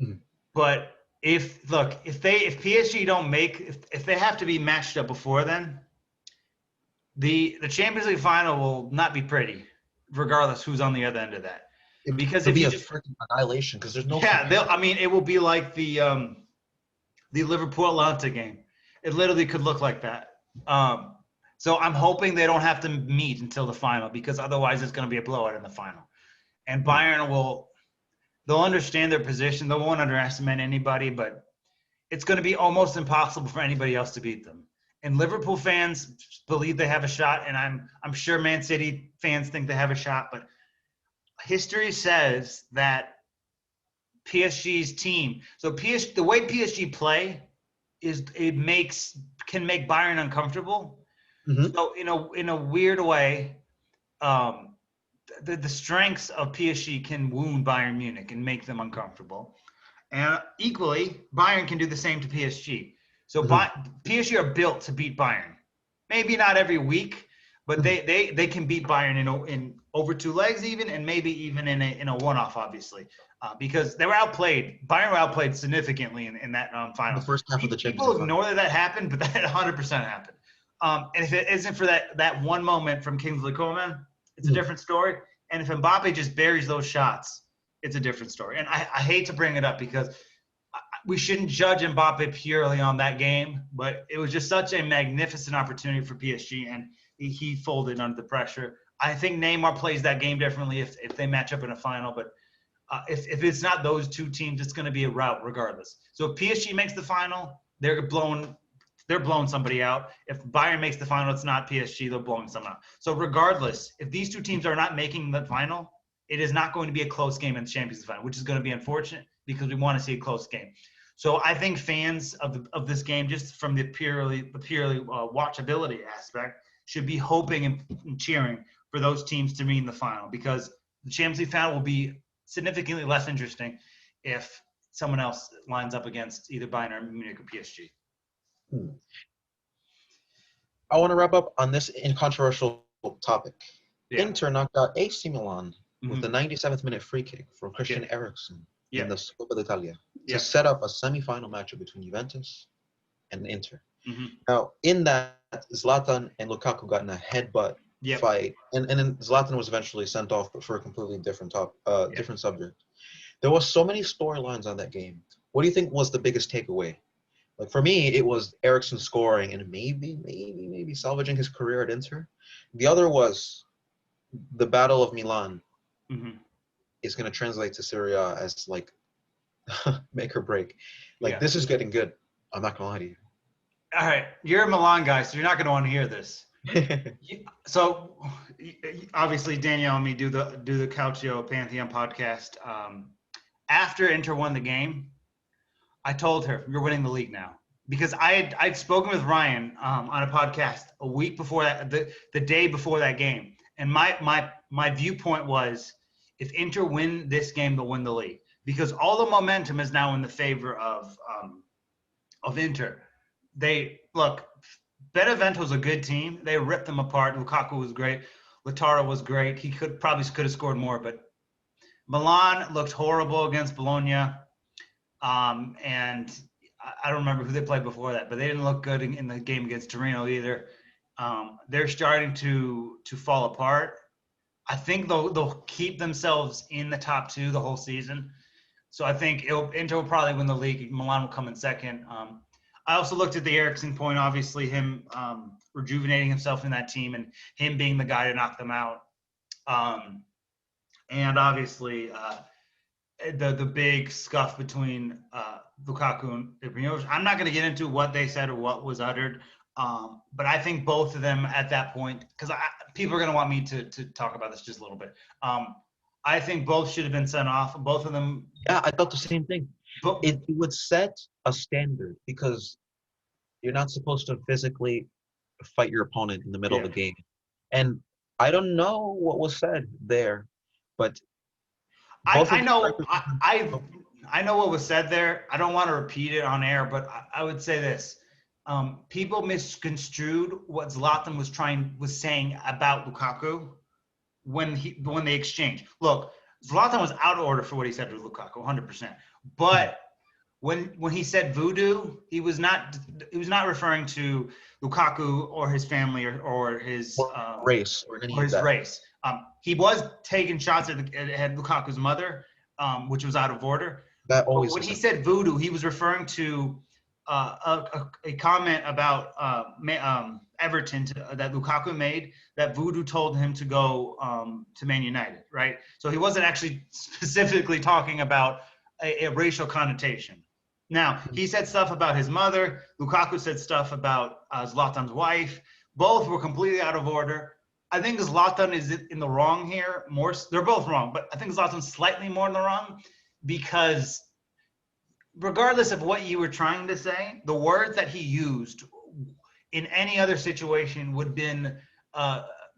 Mhm. But if PSG don't if they have to be matched up before then, the Champions League final will not be pretty, regardless who's on the other end of that. Because It'll if be you a just freaking annihilation because there's no I mean, it will be like the Liverpool Atlanta game. It literally could look like that. So I'm hoping they don't have to meet until the final because otherwise it's going to be a blowout in the final. And Bayern they'll understand their position. They won't underestimate anybody, but it's going to be almost impossible for anybody else to beat them. And Liverpool fans believe they have a shot, and I'm sure Man City fans think they have a shot, but history says that PSG's team. So the way PSG play is can make Bayern uncomfortable. Mhm. So in a weird way, the strengths of PSG can wound Bayern Munich and make them uncomfortable. And equally, Bayern can do the same to PSG. So PSG are built to beat Bayern. Maybe not every week, but they can beat Bayern in over 2 legs even, and maybe even in a one-off, obviously, because they were outplayed. Bayern were outplayed significantly in that final. The first half of the Champions People League ignore that happened, but that 100% happened. And if it isn't for that one moment from Kingsley Coman, it's a different story. And if Mbappe just buries those shots, it's a different story. And I hate to bring it up because we shouldn't judge Mbappe purely on that game, but it was just such a magnificent opportunity for PSG, and he folded under the pressure. I think Neymar plays that game differently if they match up in a final, but if it's not those 2 teams, it's going to be a rout regardless. So if PSG makes the final, they're blowing somebody out. If Bayern makes the final, it's not PSG, they're blowing someone out. So regardless, if these 2 teams are not making the final, it is not going to be a close game in the Champions League final, which is going to be unfortunate because we want to see a close game. So I think fans of this game, just from the purely watchability aspect, should be hoping and cheering for those teams to meet in the final because the Champions League final will be significantly less interesting if someone else lines up against either Bayern or Munich or PSG. I want to wrap up on this controversial topic. Yeah. Inter knocked out AC Milan with the 97th minute free kick from Christian Eriksen in the Coppa d'Italia to set up a semi-final matchup between Juventus and Inter. Now, in that, Zlatan and Lukaku got in a headbutt fight, and then Zlatan was eventually sent off for a completely different different subject. There was so many storylines on that game. What do you think was the biggest takeaway? Like for me, it was Eriksen scoring and maybe salvaging his career at Inter. The other was the Battle of Milan is going to translate to Serie A as like make or break. Like this is getting good. I'm not going to lie to you. All right, you're a Milan guy, so you're not going to want to hear this. So obviously Danielle and me do the Calcio Pantheon podcast. After Inter won the game, I told her you're winning the league now because I'd spoken with Ryan on a podcast a week before that, the day before that game, and my viewpoint was if Inter win this game, they'll win the league because all the momentum is now in the favor of Inter. Benevento's a good team. They ripped them apart. Lukaku was great. Lautaro was great. He could have scored more, but Milan looked horrible against Bologna. And I don't remember who they played before that, but they didn't look good in the game against Torino either. They're starting to fall apart. I think they'll keep themselves in the top 2 the whole season. So I think Inter will probably win the league. Milan will come in second. I also looked at the Eriksen point, obviously him rejuvenating himself in that team and him being the guy to knock them out. And obviously the big scuff between Lukaku and Ibrahimovic. I'm not going to get into what they said or what was uttered, but I think both of them at that point, because people are going to want me to talk about this just a little bit. I think both should have been sent off. Both of them. Yeah, I thought the same thing. But It would set a standard because you're not supposed to physically fight your opponent in the middle of yeah, the game. And I don't know what was said there, but both of I the know strikers. I know what was said there. I don't want to repeat it on air, but I would say this: people misconstrued what Zlatan was saying about Lukaku when they exchanged. Look, Zlatan was out of order for what he said to Lukaku, 100%. But when he said voodoo, he was not referring to Lukaku or his family or his Race or any of that. race. He was taking shots at Lukaku's mother, which was out of order. That But always when is he a- said voodoo, he was referring to a comment about Everton that Lukaku made, that voodoo told him to go to Man United, right? So he wasn't actually specifically talking about a racial connotation. Now, he said stuff about his mother. Lukaku said stuff about Zlatan's wife. Both were completely out of order. I think Zlatan is in the wrong here. They're both wrong, but I think Zlatan's slightly more in the wrong because regardless of what you were trying to say, the words that he used in any other situation would have been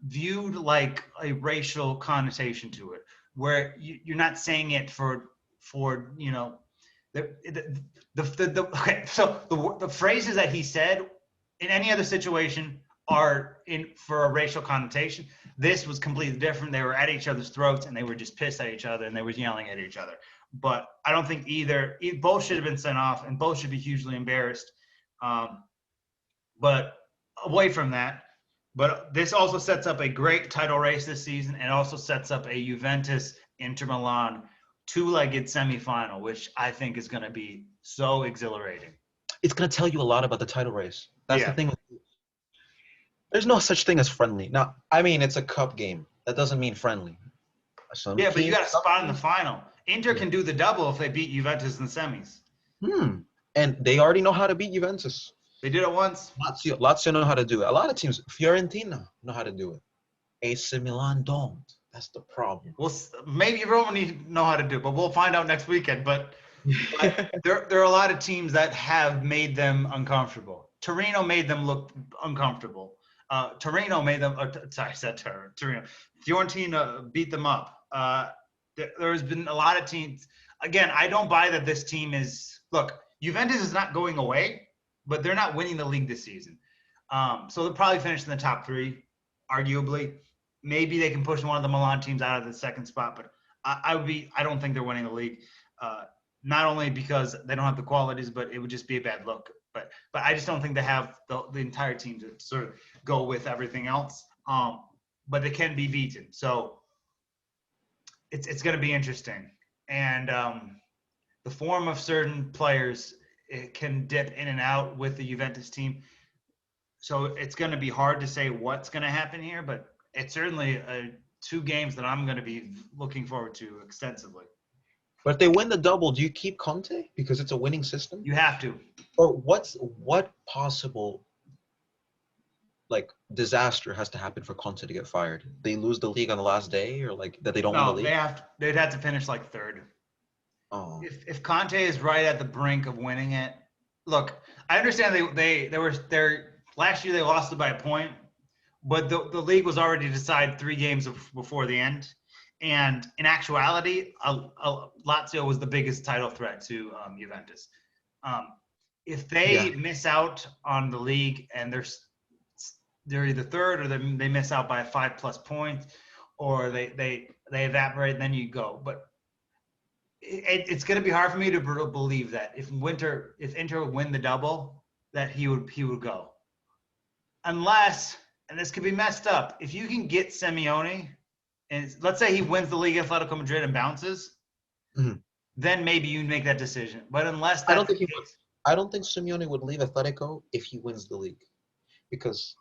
viewed like a racial connotation to it, where you're not saying it for okay, so the phrases that he said in any other situation are in for a racial connotation. This was completely different. They were at each other's throats and they were just pissed at each other and they were yelling at each other. But I don't think both should have been sent off and both should be hugely embarrassed. But away from that, but this also sets up a great title race this season and also sets up a Juventus Inter Milan two-legged semifinal, which I think is going to be so exhilarating. It's going to tell you a lot about the title race. That's the Yeah. thing. There's no such thing as friendly. Now, I mean, it's a cup game. That doesn't mean friendly. Yeah, but you got a spot in the final. Inter can do the double if they beat Juventus in the semis. And they already know how to beat Juventus. They did it once. Lazio know how to do it. A lot of teams, Fiorentina, know how to do it. AC Milan don't. That's the problem. Well, maybe Roma know how to do it, but we'll find out next weekend. But there are a lot of teams that have made them uncomfortable. Torino made them look uncomfortable. Torino made them. Sorry, I said Torino. Fiorentina beat them up. There's been a lot of teams. Again, I don't buy that this team is. Look, Juventus is not going away, but they're not winning the league this season. So they'll probably finish in the top three, arguably. Maybe they can push one of the Milan teams out of the second spot, but I don't think they're winning the league. Not only because they don't have the qualities, but it would just be a bad look. But I just don't think they have the entire team to sort of go with everything else. But they can be beaten. So it's going to be interesting. And the form of certain players, it can dip in and out with the Juventus team. So it's going to be hard to say what's going to happen here, but it's certainly two games that I'm going to be looking forward to extensively. But if they win the double, do you keep Conte because it's a winning system? You have to. Or what possible disaster has to happen for Conte to get fired? They lose the league on the last day, or that they don't win the league? They'd have to finish third. Oh. If Conte is right at the brink of winning it, look, I understand they were last year they lost it by a point, but the league was already decided 3 games before the end. And in actuality, Lazio was the biggest title threat to Juventus. If they miss out on the league and they're either third or they miss out by 5+ points, or they evaporate, then you go. But it's going to be hard for me to believe that if Inter win the double, that he would go, unless, and this could be messed up, if you can get Simeone. And let's say he wins the league, Atletico Madrid, and bounces, then maybe you make that decision. But unless that's I don't think Simeone would leave Atletico if he wins the league, because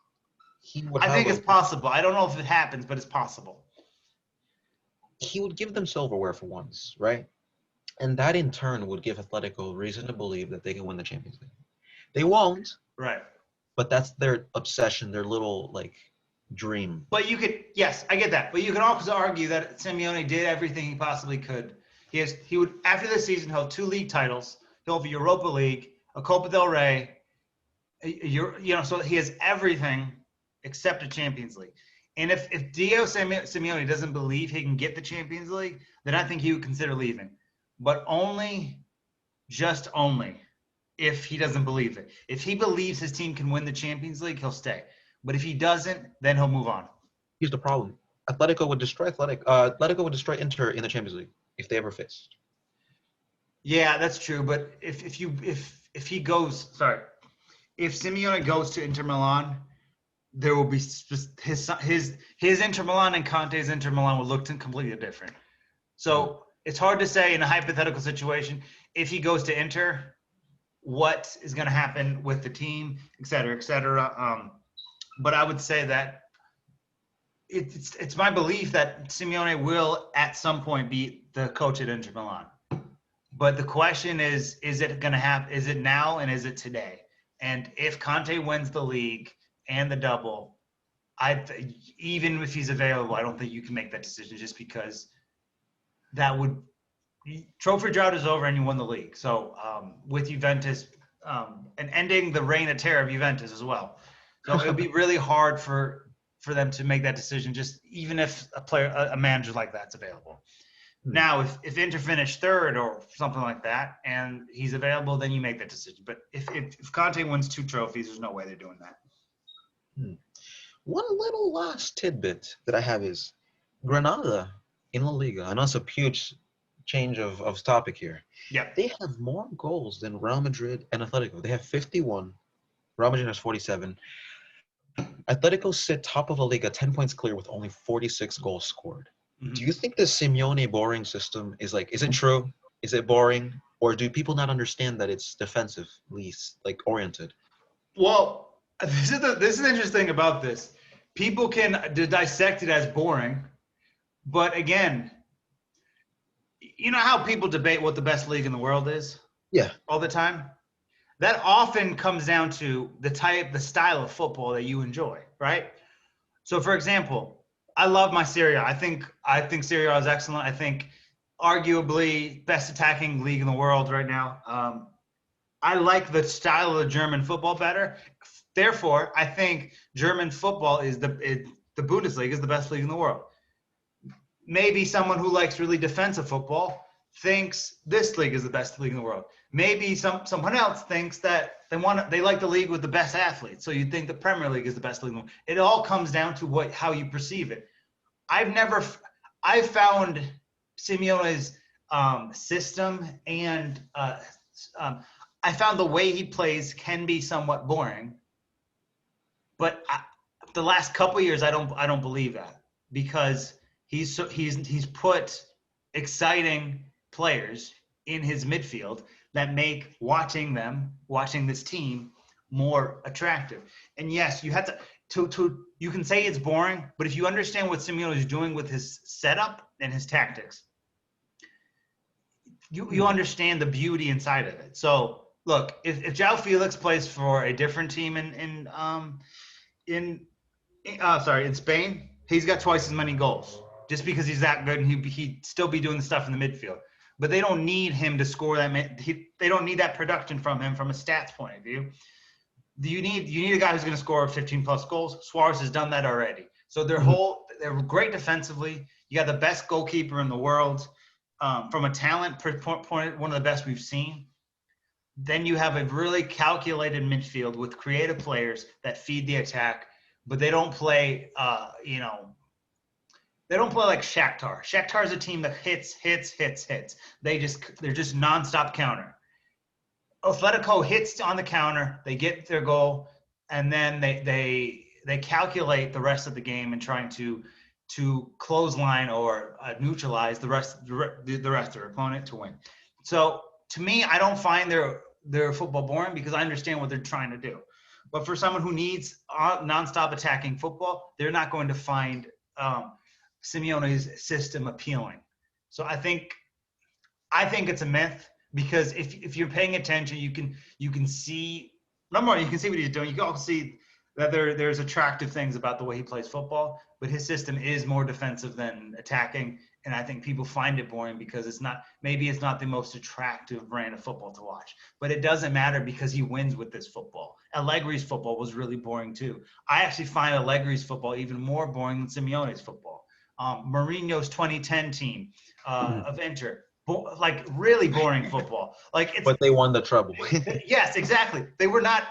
he would. I think it's possible. I don't know if it happens, but it's possible. He would give them silverware for once, right? And that in turn would give Atletico reason to believe that they can win the Champions League. They won't, right? But that's their obsession, their little dream. But you could, yes, I get that. But you can also argue that Simeone did everything he possibly could. He would, after this season, he'll have 2 league titles. He'll have a Europa League, a Copa del Rey, so he has everything except a Champions League. And if Diego Simeone doesn't believe he can get the Champions League, then I think he would consider leaving. But just only, if he doesn't believe it. If he believes his team can win the Champions League, he'll stay. But if he doesn't, then he'll move on. Here's the problem. Atletico would destroy Atletico would destroy Inter in the Champions League if they ever faced. Yeah, that's true. But if Simeone goes to Inter Milan, there will be his Inter Milan and Conte's Inter Milan will look completely different. So it's hard to say in a hypothetical situation if he goes to Inter, what is going to happen with the team, et cetera, et cetera. But I would say that it's my belief that Simeone will at some point be the coach at Inter Milan. But the question is it going to happen? Is it now and is it today? And if Conte wins the league and the double, even if he's available, I don't think you can make that decision just because trophy drought is over and you won the league. So with Juventus and ending the reign of terror of Juventus as well. So it would be really hard for them to make that decision, just even if a manager like that's available. Now, if Inter finish third or something like that, and he's available, then you make that decision. But if Conte wins 2 trophies, there's no way they're doing that. One little last tidbit that I have is Granada in La Liga. I know it's a huge change of topic here. Yeah. They have more goals than Real Madrid and Atletico. They have 51. Real Madrid has 47. Atletico sit top of La Liga, 10 points clear with only 46 goals scored. Mm-hmm. Do you think the Simeone boring system is it true? Is it boring? Or do people not understand that it's defensively oriented? Well, this is interesting about this. People can dissect it as boring, but again, you know how people debate what the best league in the world is? Yeah. All the time? That often comes down to the style of football that you enjoy, right? So, for example, I love my Serie A. I think Serie A is excellent. I think arguably best attacking league in the world right now. I like the style of the German football better. Therefore, I think German football the Bundesliga is the best league in the world. Maybe someone who likes really defensive football thinks this league is the best league in the world. Maybe someone else thinks that they like the league with the best athletes. So you think the Premier League is the best league in the world. It all comes down to how you perceive it. I've found Simeone's system and I found the way he plays can be somewhat boring. But the last couple of years, I don't believe that because he's put exciting players in his midfield that make watching this team more attractive. And yes, you have to you can say it's boring, but if you understand what Simeone is doing with his setup and his tactics, you understand the beauty inside of it. So look, if João Felix plays for a different team in Spain, he's got twice as many goals just because he's that good, and he'd still be doing the stuff in the midfield. But they don't need him to score that. They don't need that production from him from a stats point of view. You need a guy who's going to score 15 plus goals. Suarez has done that already. So they're great defensively. You got the best goalkeeper in the world. From a talent point, one of the best we've seen. Then you have a really calculated midfield with creative players that feed the attack, but they don't play. They don't play like Shakhtar. Shakhtar is a team that hits. They're just nonstop counter. Atletico hits on the counter, they get their goal, and then they calculate the rest of the game and trying to clothesline or neutralize the rest of their opponent to win. So to me, I don't find their football boring because I understand what they're trying to do. But for someone who needs nonstop attacking football, they're not going to find Simeone's system appealing. So I think it's a myth because if you're paying attention, you can see number one, you can see what he's doing. You can also see that there's attractive things about the way he plays football, but his system is more defensive than attacking. And I think people find it boring because maybe it's not the most attractive brand of football to watch, but it doesn't matter because he wins with this football. Allegri's football was really boring too. I actually find Allegri's football even more boring than Simeone's football. Mourinho's 2010 team of Inter, like really boring football. But they won the treble. Yes, exactly. They were not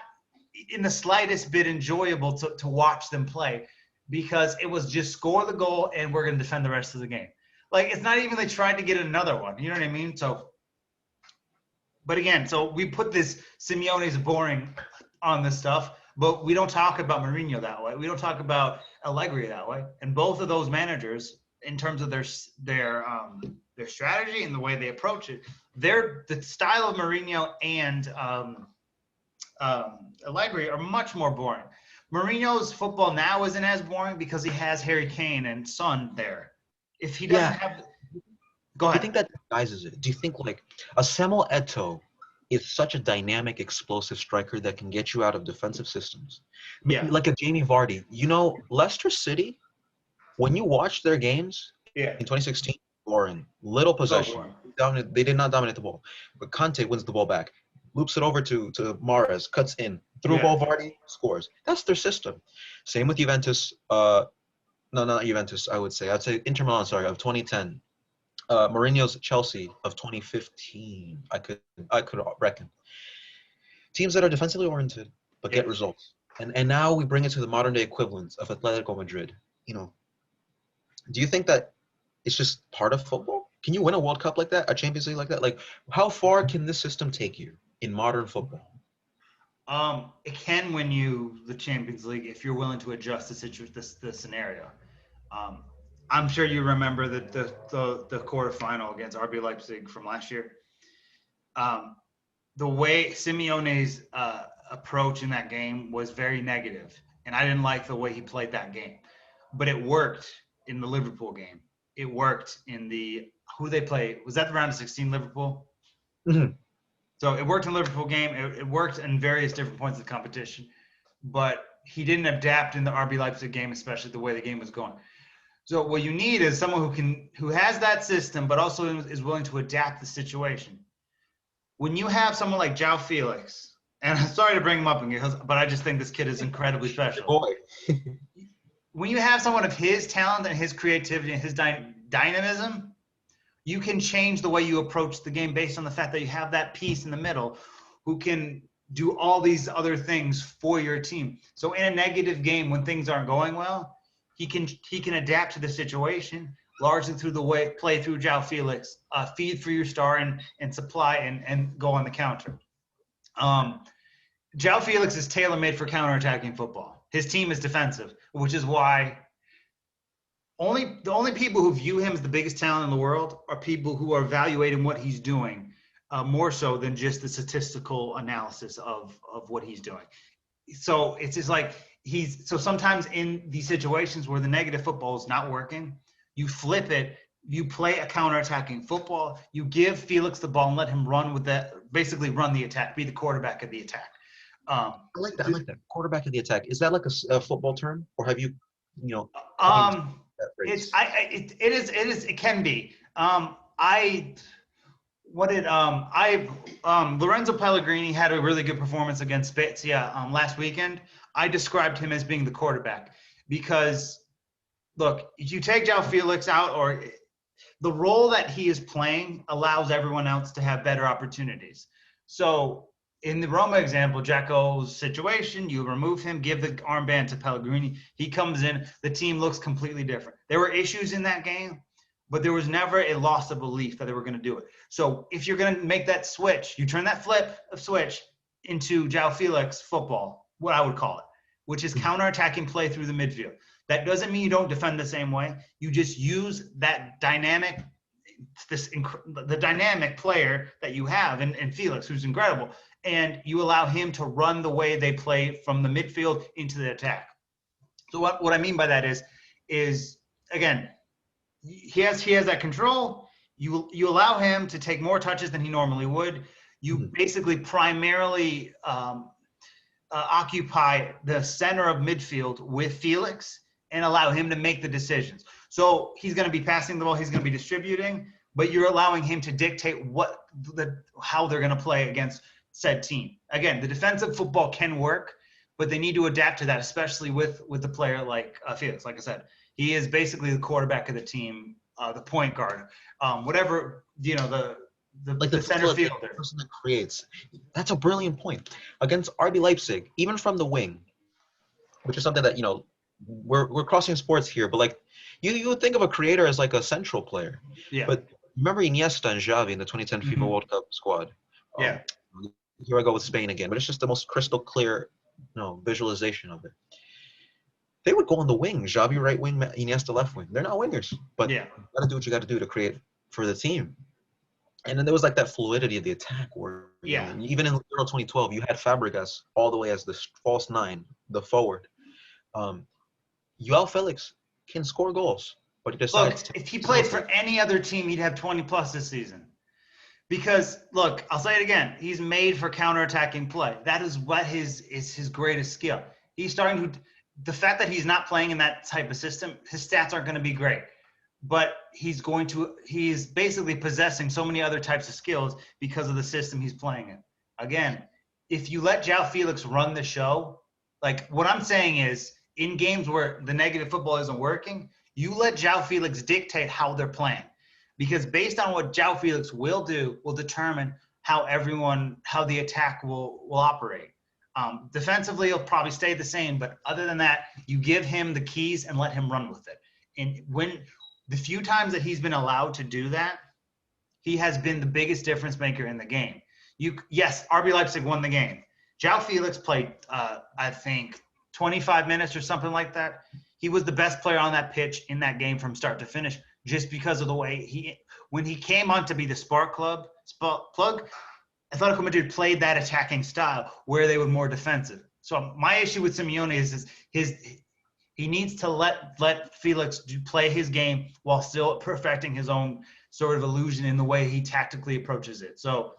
in the slightest bit enjoyable to watch them play because it was just score the goal and we're going to defend the rest of the game. Like, it's not even they tried to get another one. You know what I mean? So, but again, so we put this Simeone's boring on this stuff, but we don't talk about Mourinho that way. We don't talk about Allegri that way. And both of those managers, in terms of their strategy and the way they approach it, the style of Mourinho and Allegri are much more boring. Mourinho's football now isn't as boring because he has Harry Kane and Son there. If he doesn't have, go ahead. Do you think that disguises it? Do you think like a Samuel Eto'o is such a dynamic, explosive striker that can get you out of defensive systems? Yeah. Like a Jamie Vardy. You know, Leicester City, when you watch their games in 2016, boring. Little possession. They did not dominate the ball. But Conte wins the ball back, loops it over to Mahrez, cuts in, through ball Vardy, scores. That's their system. Same with Juventus. No, not Juventus, I would say. I'd say Inter Milan, of 2010. Mourinho's Chelsea of 2015. I could reckon. Teams that are defensively oriented but get results. And now we bring it to the modern day equivalents of Atletico Madrid. You know, do you think that it's just part of football? Can you win a World Cup like that, a Champions League like that? Like, how far can this system take you in modern football? It can win you the Champions League if you're willing to adjust the scenario. I'm sure you remember the quarterfinal against RB Leipzig from last year. The way Simeone's approach in that game was very negative, and I didn't like the way he played that game. But it worked in the Liverpool game. It worked in who they played. Was that the round of 16 Liverpool? Mm-hmm. So it worked in the Liverpool game. It worked in various different points of the competition, but he didn't adapt in the RB Leipzig game, especially the way the game was going. So what you need is someone who has that system, but also is willing to adapt the situation. When you have someone like João Felix, and I'm sorry to bring him up again, but I just think this kid is incredibly special. Boy. When you have someone of his talent and his creativity and his dynamism, you can change the way you approach the game based on the fact that you have that piece in the middle who can do all these other things for your team. So in a negative game, when things aren't going well, he can adapt to the situation largely through the way play through João Felix, feed for your star and supply and go on the counter. João Felix is tailor-made for counterattacking football. His team is defensive, which is why the only people who view him as the biggest talent in the world are people who are evaluating what he's doing more so than just the statistical analysis of what he's doing. So it's just like so sometimes in these situations where the negative football is not working, you flip it, you play a counterattacking football, you give Felix the ball and let him run with that, basically run the attack, be the quarterback of the attack. I like that. Quarterback of the attack. Is that like a football term, or have you it can be. Lorenzo Pellegrini had a really good performance against Spezia last weekend. I described him as being the quarterback because, look, if you take João Felix out, or the role that he is playing allows everyone else to have better opportunities. So in the Roma example, Dzeko's situation, you remove him, give the armband to Pellegrini. He comes in, the team looks completely different. There were issues in that game, but there was never a loss of belief that they were going to do it. So if you're going to make that switch, you turn that switch into João Felix football, what I would call it, which is counterattacking play through the midfield. That doesn't mean you don't defend the same way. You just use that dynamic player that you have in Felix, who's incredible, and you allow him to run the way they play from the midfield into the attack. So what I mean by that is again, he has that control. You allow him to take more touches than he normally would. You basically primarily occupy the center of midfield with Felix and allow him to make the decisions. So he's going to be passing the ball, he's going to be distributing, but you're allowing him to dictate how they're going to play against said team. Again, the defensive football can work, but they need to adapt to that, especially with the player like Felix. Like I said, he is basically the quarterback of the team, the point guard, whatever, the center fielder. The person that creates. That's a brilliant point. Against RB Leipzig, even from the wing, which is something that, we're crossing sports here, but like you would think of a creator as like a central player. Yeah. But remember Iniesta and Xavi in the 2010 FIFA World Cup squad? Yeah. Here I go with Spain again, but it's just the most crystal clear, visualization of it. They would go on the wing, Xavi right wing, Iniesta left wing. They're not wingers, but you got to do what you got to do to create for the team. And then there was like that fluidity of the attack where even in Euro 2012, you had Fabregas all the way as the false nine, the forward. Joao Felix can score goals, but he decides if he played for any other team, he'd have 20 plus this season. Because look, I'll say it again, he's made for counterattacking play. That is what is his greatest skill. He's starting to the fact that he's not playing in that type of system, his stats aren't going to be great. But he's basically possessing so many other types of skills because of the system he's playing in. Again, if you let Joao Felix run the show, like what I'm saying is in games where the negative football isn't working, you let Joao Felix dictate how they're playing. Because based on what Joao Felix will do, will determine how the attack will operate. Defensively, he'll probably stay the same, but other than that, you give him the keys and let him run with it. And when the few times that he's been allowed to do that, he has been the biggest difference maker in the game. Yes, RB Leipzig won the game. Joao Felix played, I think, 25 minutes or something like that. He was the best player on that pitch in that game from start to finish, just because of the way when he came on to be the spark plug, Atletico Madrid played that attacking style where they were more defensive. So my issue with Simeone is he needs to let Felix play his game while still perfecting his own sort of illusion in the way he tactically approaches it. So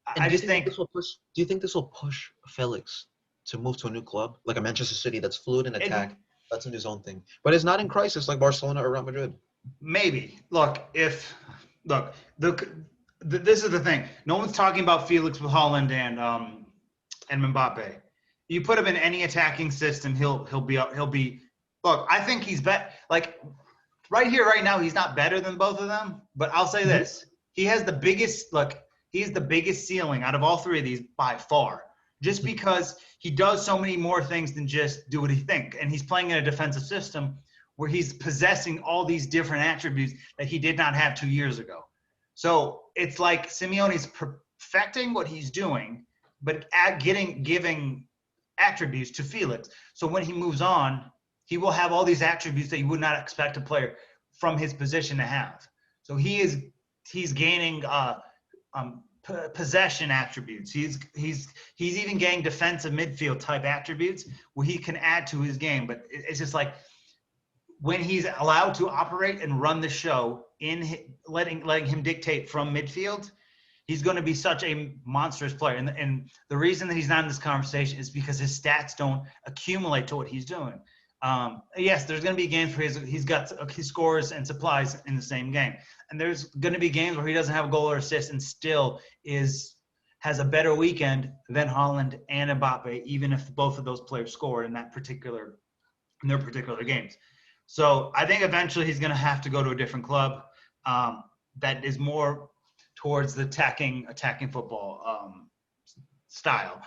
I just think this will push. Do you think this will push Felix to move to a new club, like a Manchester City that's fluid in attack, that's in his own thing, but is not in crisis like Barcelona or Real Madrid? Maybe. This is the thing. No one's talking about Felix with Haaland and Mbappe. You put him in any attacking system, he'll be. Look, I think he's like right here, right now, he's not better than both of them. But I'll say this: he has the biggest. He's the biggest ceiling out of all three of these by far. Just because he does so many more things than just do what he thinks, and he's playing in a defensive system where he's possessing all these different attributes that he did not have 2 years ago. So it's like Simeone's perfecting what he's doing, but giving attributes to Felix. So when he moves on, he will have all these attributes that you would not expect a player from his position to have. So he's gaining possession attributes. He's even getting defensive midfield type attributes where he can add to his game. But it's just like when he's allowed to operate and run the show letting him dictate from midfield, he's going to be such a monstrous player. And the reason that he's not in this conversation is because his stats don't accumulate to what he's doing. Yes, there's going to be games where he scores and supplies in the same game. And there's going to be games where he doesn't have a goal or assist and still has a better weekend than Haaland and Mbappe, even if both of those players score in their particular games. So I think eventually he's going to have to go to a different club that is more towards the attacking football style.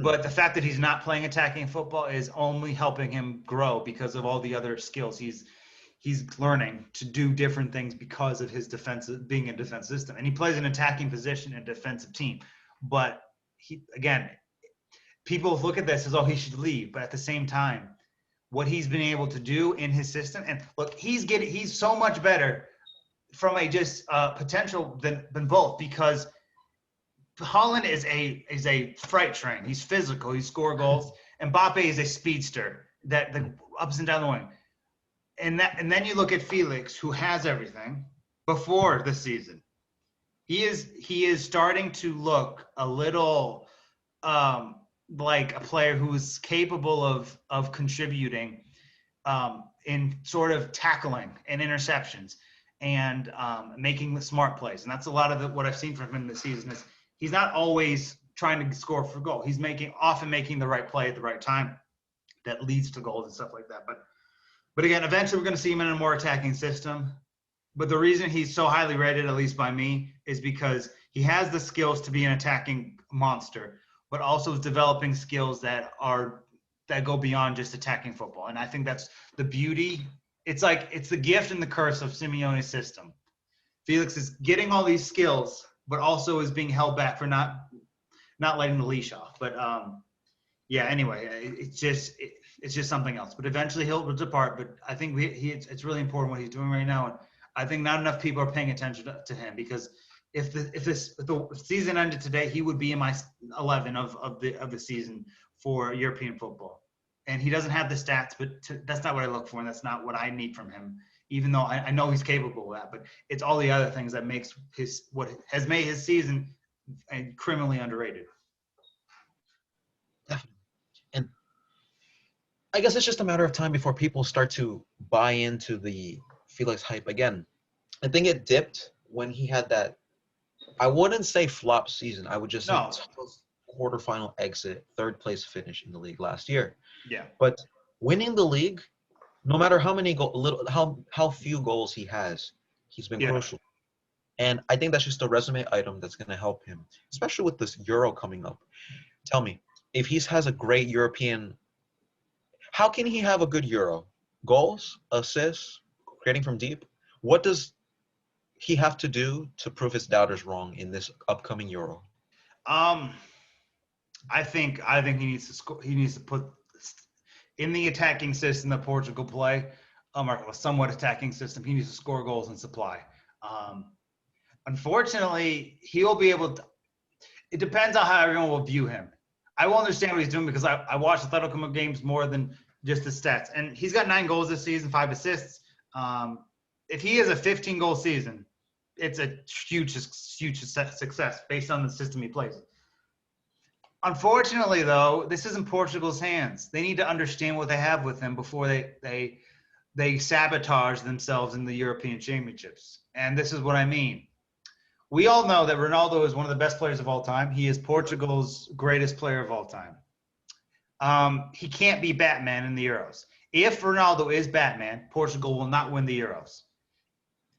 But the fact that he's not playing attacking football is only helping him grow because of all the other skills he's learning to do different things because of his being in a defensive system. And he plays an attacking position in a defensive team. But people look at this as, he should leave. But at the same time, what he's been able to do in his system, and look, he's so much better from a potential than both, because Haaland is a freight train. He's physical. He scores goals. And Mbappe is a speedster that the ups and down the wing. And then you look at Felix, who has everything before the season. He is starting to look a little like a player who's capable of contributing in sort of tackling and interceptions and making the smart plays. And that's a lot of what I've seen from him this season is he's not always trying to score for goal. He's often making the right play at the right time that leads to goals and stuff like that. But again, eventually we're going to see him in a more attacking system. But the reason he's so highly rated, at least by me, is because he has the skills to be an attacking monster, but also is developing skills that go beyond just attacking football. And I think that's the beauty. It's the gift and the curse of Simeone's system. Felix is getting all these skills, but also is being held back for not letting the leash off. But yeah, anyway, it's just something else. But eventually he'll depart. But I think it's really important what he's doing right now. And I think not enough people are paying attention to him, because if the season ended today, he would be in my 11 of the season for European football. And he doesn't have the stats, but that's not what I look for, and that's not what I need from him. Even though I know he's capable of that, but it's all the other things that makes what has made his season criminally underrated. Definitely. And I guess it's just a matter of time before people start to buy into the Felix hype again. I think it dipped when he had that, I wouldn't say flop season. I would just say quarterfinal exit, third place finish in the league last year. Yeah. But winning the league, no matter how many how few goals he has, he's been crucial. And I think that's just a resume item that's going to help him, especially with this Euro coming up. Tell me, if he has a great European, how can he have a good Euro? Goals, assists, creating from deep? What does he have to do to prove his doubters wrong in this upcoming Euro? I think he needs to score. He needs to put in the attacking system that Portugal play, or a somewhat attacking system. He needs to score goals and supply. Unfortunately, he will be able to. It depends on how everyone will view him. I will understand what he's doing because I watch Atletico games more than just the stats. And he's got 9 goals this season, 5 assists. If he has a 15-goal season, it's a huge success based on the system he plays. Unfortunately, though, this isn't Portugal's hands. They need to understand what they have with him before they sabotage themselves in the European Championships. And this is what I mean. We all know that Ronaldo is one of the best players of all time. He is Portugal's greatest player of all time. He can't be Batman in the Euros. If Ronaldo is Batman, Portugal will not win the Euros.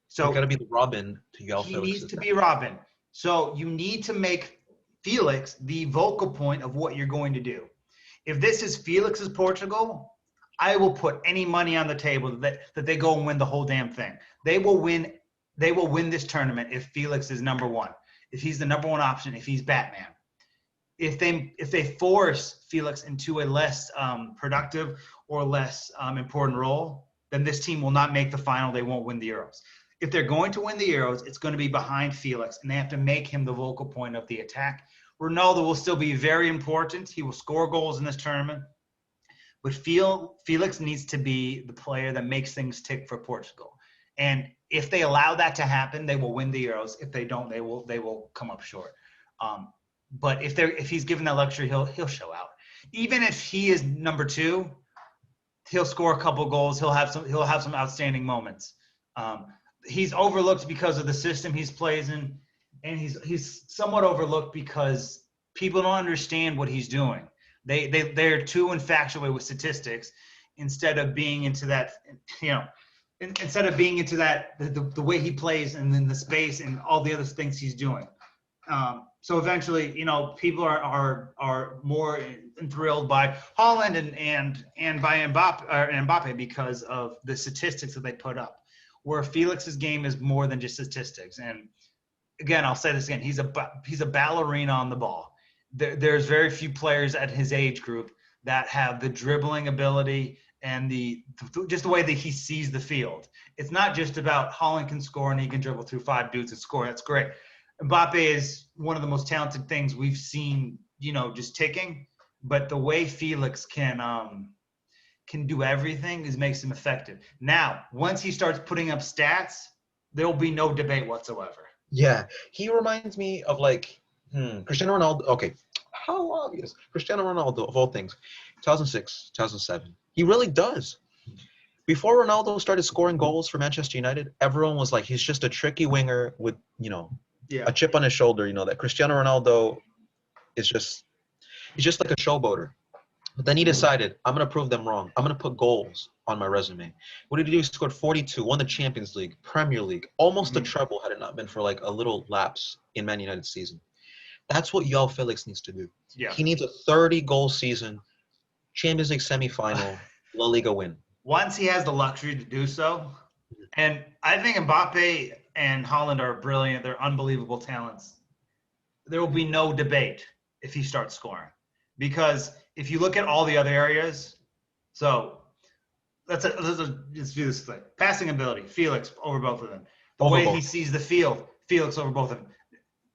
So he's got to be the Robin to João Felix. He needs to be Robin. So you need to make Felix the vocal point of what you're going to do. If this is Felix's Portugal, I will put any money on the table that they go and win the whole damn thing. They will win this tournament if Felix is number one. If he's the number one option, if he's Batman. If they force Felix into a less productive or less important role, then this team will not make the final. They won't win the Euros. If they're going to win the Euros, it's going to be behind Felix, and they have to make him the vocal point of the attack. Ronaldo will still be very important. He will score goals in this tournament. But Felix needs to be the player that makes things tick for Portugal. And if they allow that to happen, they will win the Euros. If they don't, they will come up short. But if he's given that luxury, he'll show out. Even if he is number 2, he'll score a couple goals. He'll have some outstanding moments. He's overlooked because of the system he plays in, and he's somewhat overlooked because people don't understand what he's doing. They're too infatuated with statistics instead of being into that, instead of being into that the way he plays and then the space and all the other things he's doing. So eventually, people are more enthralled by Haaland and by Mbappe because of the statistics that they put up. Where Felix's game is more than just statistics. And again, I'll say this again: he's a ballerina on the ball. There's very few players at his age group that have the dribbling ability and just the way that he sees the field. It's not just about Haaland can score and he can dribble through 5 dudes and score. That's great. Mbappe is one of the most talented things we've seen, just ticking. But the way Felix can do everything makes him effective. Now, once he starts putting up stats, there will be no debate whatsoever. Yeah, he reminds me of Cristiano Ronaldo. Okay, How obvious? Cristiano Ronaldo, of all things, 2006, 2007. He really does. Before Ronaldo started scoring goals for Manchester United, everyone was like, he's just a tricky winger with, Yeah. a chip on his shoulder, that Cristiano Ronaldo is he's just like a showboater. But then he decided, I'm going to prove them wrong. I'm going to put goals on my resume. What did he do? He scored 42, won the Champions League, Premier League, almost a Mhm. treble had it not been for like a little lapse in Man United's season. That's what Joao Felix needs to do. Yeah. He needs a 30-goal season, Champions League semifinal, La Liga win. Once he has the luxury to do so, and I think Mbappe and Holland are brilliant. They're unbelievable talents. There will be no debate if he starts scoring. Because if you look at all the other areas, so let's do this thing. Passing ability, Felix over both of them. The Over way he both. sees the field, Felix over both of them.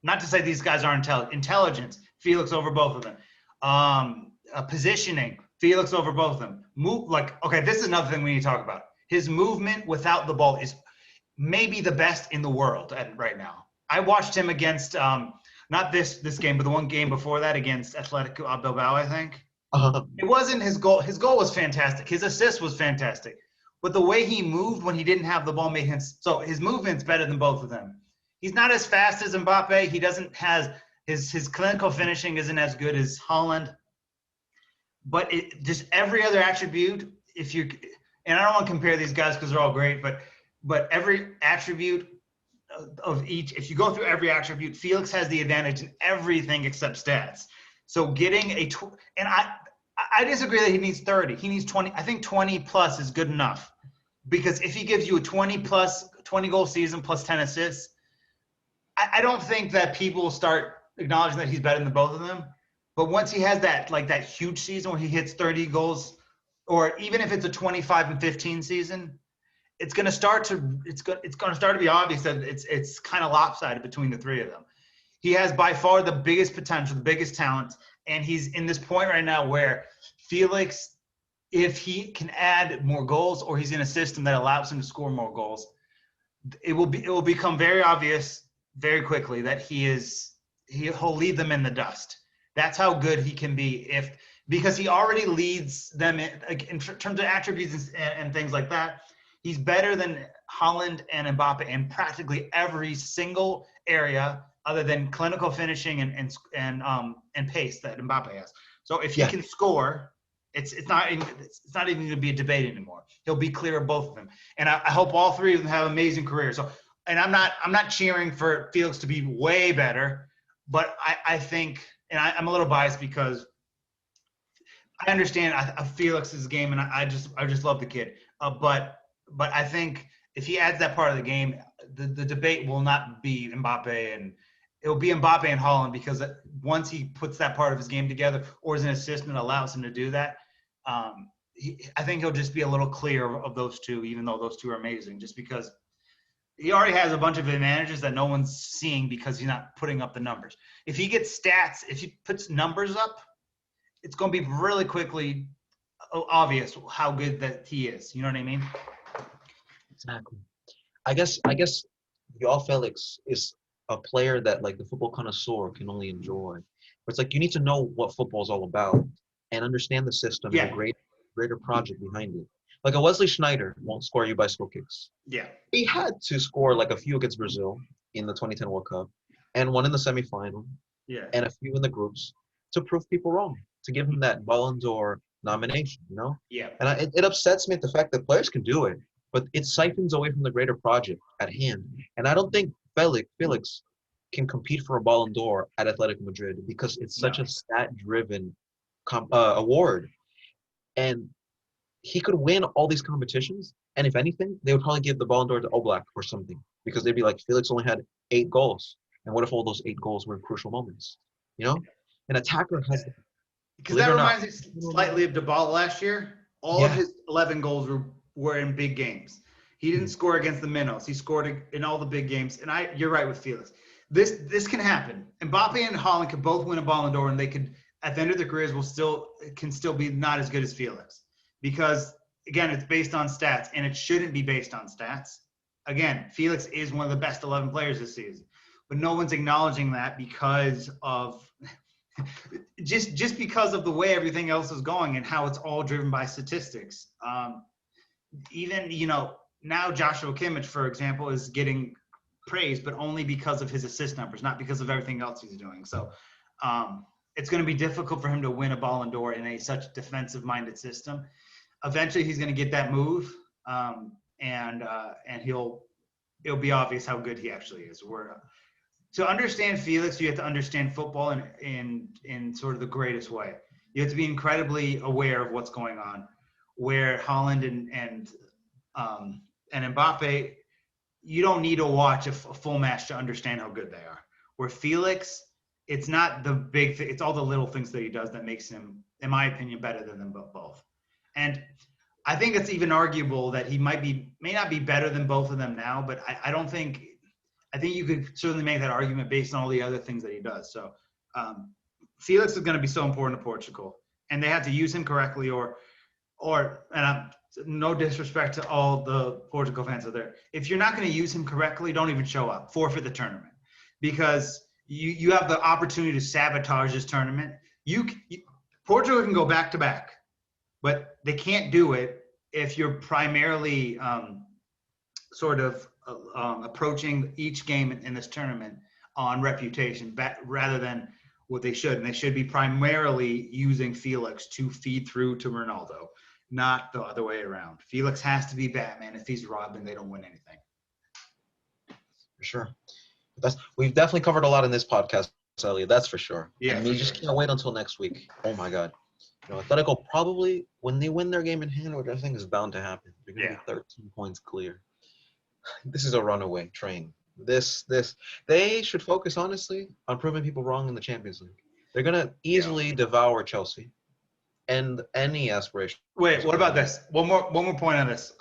Not to say these guys aren't intelligent. Intelligence, Felix over both of them. Positioning, Felix over both of them. Okay, this is another thing we need to talk about. His movement without the ball is maybe the best in the world right now. I watched him against not this game, but the one game before that against Athletic Bilbao, I think. It wasn't his goal. His goal was fantastic. His assist was fantastic. But the way he moved when he didn't have the ball made him so his movement's better than both of them. He's not as fast as Mbappe. He doesn't has his clinical finishing isn't as good as Holland. But it just every other attribute, and I don't want to compare these guys because they're all great, but every attribute of each, if you go through every attribute, Felix has the advantage in everything except stats. So getting and I disagree that he needs 30. He needs 20. I think 20 plus is good enough because if he gives you a 20 goal season plus 10 assists, I don't think that people will start acknowledging that he's better than both of them. But once he has that huge season where he hits 30 goals, or even if it's a 25 and 15 season, it's going to start to be obvious that it's kind of lopsided between the three of them. He has by far the biggest potential, the biggest talent, and he's in this point right now where Felix, if he can add more goals or he's in a system that allows him to score more goals, it will become very obvious very quickly that he'll lead them in the dust. That's how good he can be because he already leads them in terms of attributes and things like that. He's better than Holland and Mbappe in practically every single area other than clinical finishing and pace that Mbappe has. So if he can score, it's not even going to be a debate anymore. He'll be clear of both of them, and I hope all three of them have amazing careers. So, and I'm not cheering for Felix to be way better, but I think, and I'm a little biased because I understand Felix's game, and I just love the kid, but I think if he adds that part of the game, the debate will not be Mbappe and it'll be Mbappe and Holland because once he puts that part of his game together or is an assistant that allows him to do that, I think he'll just be a little clear of those two, even though those two are amazing, just because he already has a bunch of advantages that no one's seeing because he's not putting up the numbers. If he gets stats, if he puts numbers up, it's going to be really quickly obvious how good that he is. You know what I mean? Exactly. I guess Joao Felix is a player that like the football connoisseur can only enjoy. But it's like you need to know what football is all about and understand the system and the greater project behind it. Like a Wesley Schneider won't score you bicycle kicks. Yeah. He had to score like a few against Brazil in the 2010 World Cup and one in the semifinal and a few in the groups to prove people wrong, to give him that Ballon d'Or nomination, Yeah. And it upsets me at the fact that players can do it, but it siphons away from the greater project at hand. And I don't think Felix can compete for a Ballon d'Or at Atletico Madrid because it's such a stat-driven award. And he could win all these competitions, and if anything, they would probably give the Ballon d'Or to Oblak or something because they'd be like, Felix only had 8 goals. And what if all those 8 goals were in crucial moments? An attacker has because that reminds me slightly of Dybala last year. All of his 11 goals were in big games. He didn't score against the minnows. He scored in all the big games. And you're right with Felix. This can happen. Mbappe and Haaland could both win a Ballon d'Or, and they could at the end of their careers can still be not as good as Felix because again it's based on stats, and it shouldn't be based on stats. Again, Felix is one of the best 11 players this season, but no one's acknowledging that because of just because of the way everything else is going and how it's all driven by statistics. Even, now Joshua Kimmich, for example, is getting praise, but only because of his assist numbers, not because of everything else he's doing. So it's going to be difficult for him to win a Ballon d'Or in such defensive-minded system. Eventually, he's going to get that move, and it'll be obvious how good he actually is. To understand Felix, you have to understand football in sort of the greatest way. You have to be incredibly aware of what's going on. Where Haaland and Mbappe, you don't need to watch a full match to understand how good they are. Where Felix, it's not the big thing, it's all the little things that he does that makes him, in my opinion, better than them both. And I think it's even arguable that he may not be better than both of them now, but I think you could certainly make that argument based on all the other things that he does. So Felix is going to be so important to Portugal, and they have to use him correctly no disrespect to all the Portugal fans out there. If you're not going to use him correctly, don't even show up. Forfeit the tournament, because you have the opportunity to sabotage this tournament. Portugal can go back to back, but they can't do it if you're primarily approaching each game in this tournament on reputation rather than what they should. And they should be primarily using Felix to feed through to Ronaldo, not the other way around. Felix has to be Batman. If he's Robin, they don't win anything. For sure. We've definitely covered a lot in this podcast, Elliot. That's for sure. Yeah, and we just can't wait until next week. Oh my God. Atletico probably, when they win their game in hand, which I think is bound to happen, they're going to be 13 points clear. This is a runaway train. They should focus, honestly, on proving people wrong in the Champions League. They're going to easily devour Chelsea and any aspiration. Wait, what about this? One more point on this.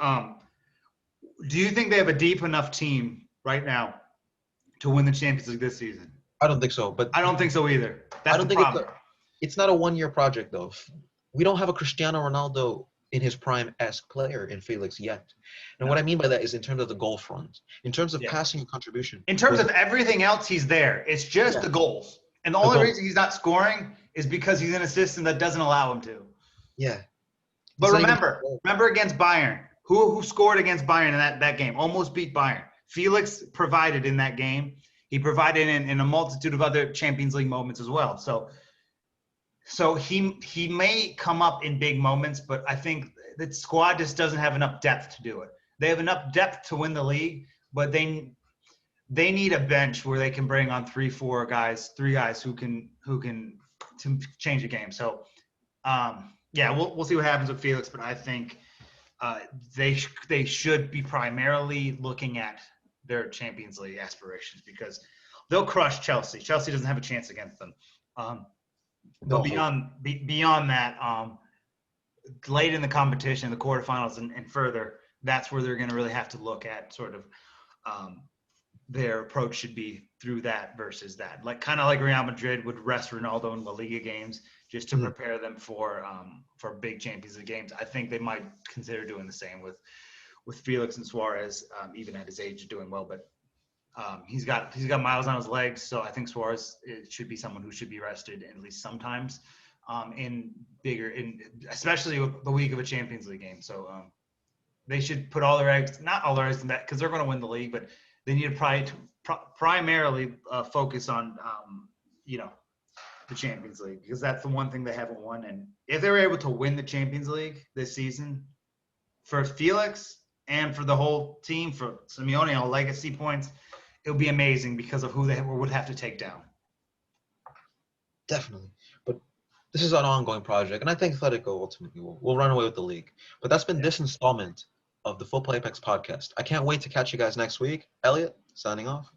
Do you think they have a deep enough team right now to win the Champions League this season? I don't think so. But I don't think so either. That's the problem. It's not a one-year project, though. We don't have a Cristiano Ronaldo in his prime-esque player in Felix yet. And what I mean by that is in terms of the goal front, in terms of passing and contribution. In terms of everything else, he's there. It's just the goals. And the only reason he's not scoring is because he's in a system that doesn't allow him to. Yeah. But remember against Bayern, who scored against Bayern in that game, almost beat Bayern. Felix provided in that game. He provided in a multitude of other Champions League moments as well. So he may come up in big moments, but I think the squad just doesn't have enough depth to do it. They have enough depth to win the league, but they need a bench where they can bring on three guys who can to change the game. So we'll see what happens with Felix, but I think they should be primarily looking at their Champions League aspirations, because they'll crush Chelsea. Chelsea doesn't have a chance against them. But beyond that, late in the competition, the quarterfinals and further, that's where they're going to really have to look at sort of their approach should be through that versus that. Kind of like Real Madrid would rest Ronaldo in La Liga games just to prepare them for big Champions League games. I think they might consider doing the same with Felix and Suarez, even at his age, doing well. But he's got miles on his legs, so I think Suarez should be someone who should be rested at least sometimes, especially with the week of a Champions League game. So they should put not all their eggs in that, because they're going to win the league, but they need to primarily focus on the Champions League, because that's the one thing they haven't won. And if they were able to win the Champions League this season, for Felix and for the whole team, for Simeone on legacy points, it would be amazing because of who they would have to take down. Definitely. But this is an ongoing project, and I think Atletico ultimately will run away with the league. But that's been this installment of the Futbol Apex podcast. I can't wait to catch you guys next week. Elliot, signing off.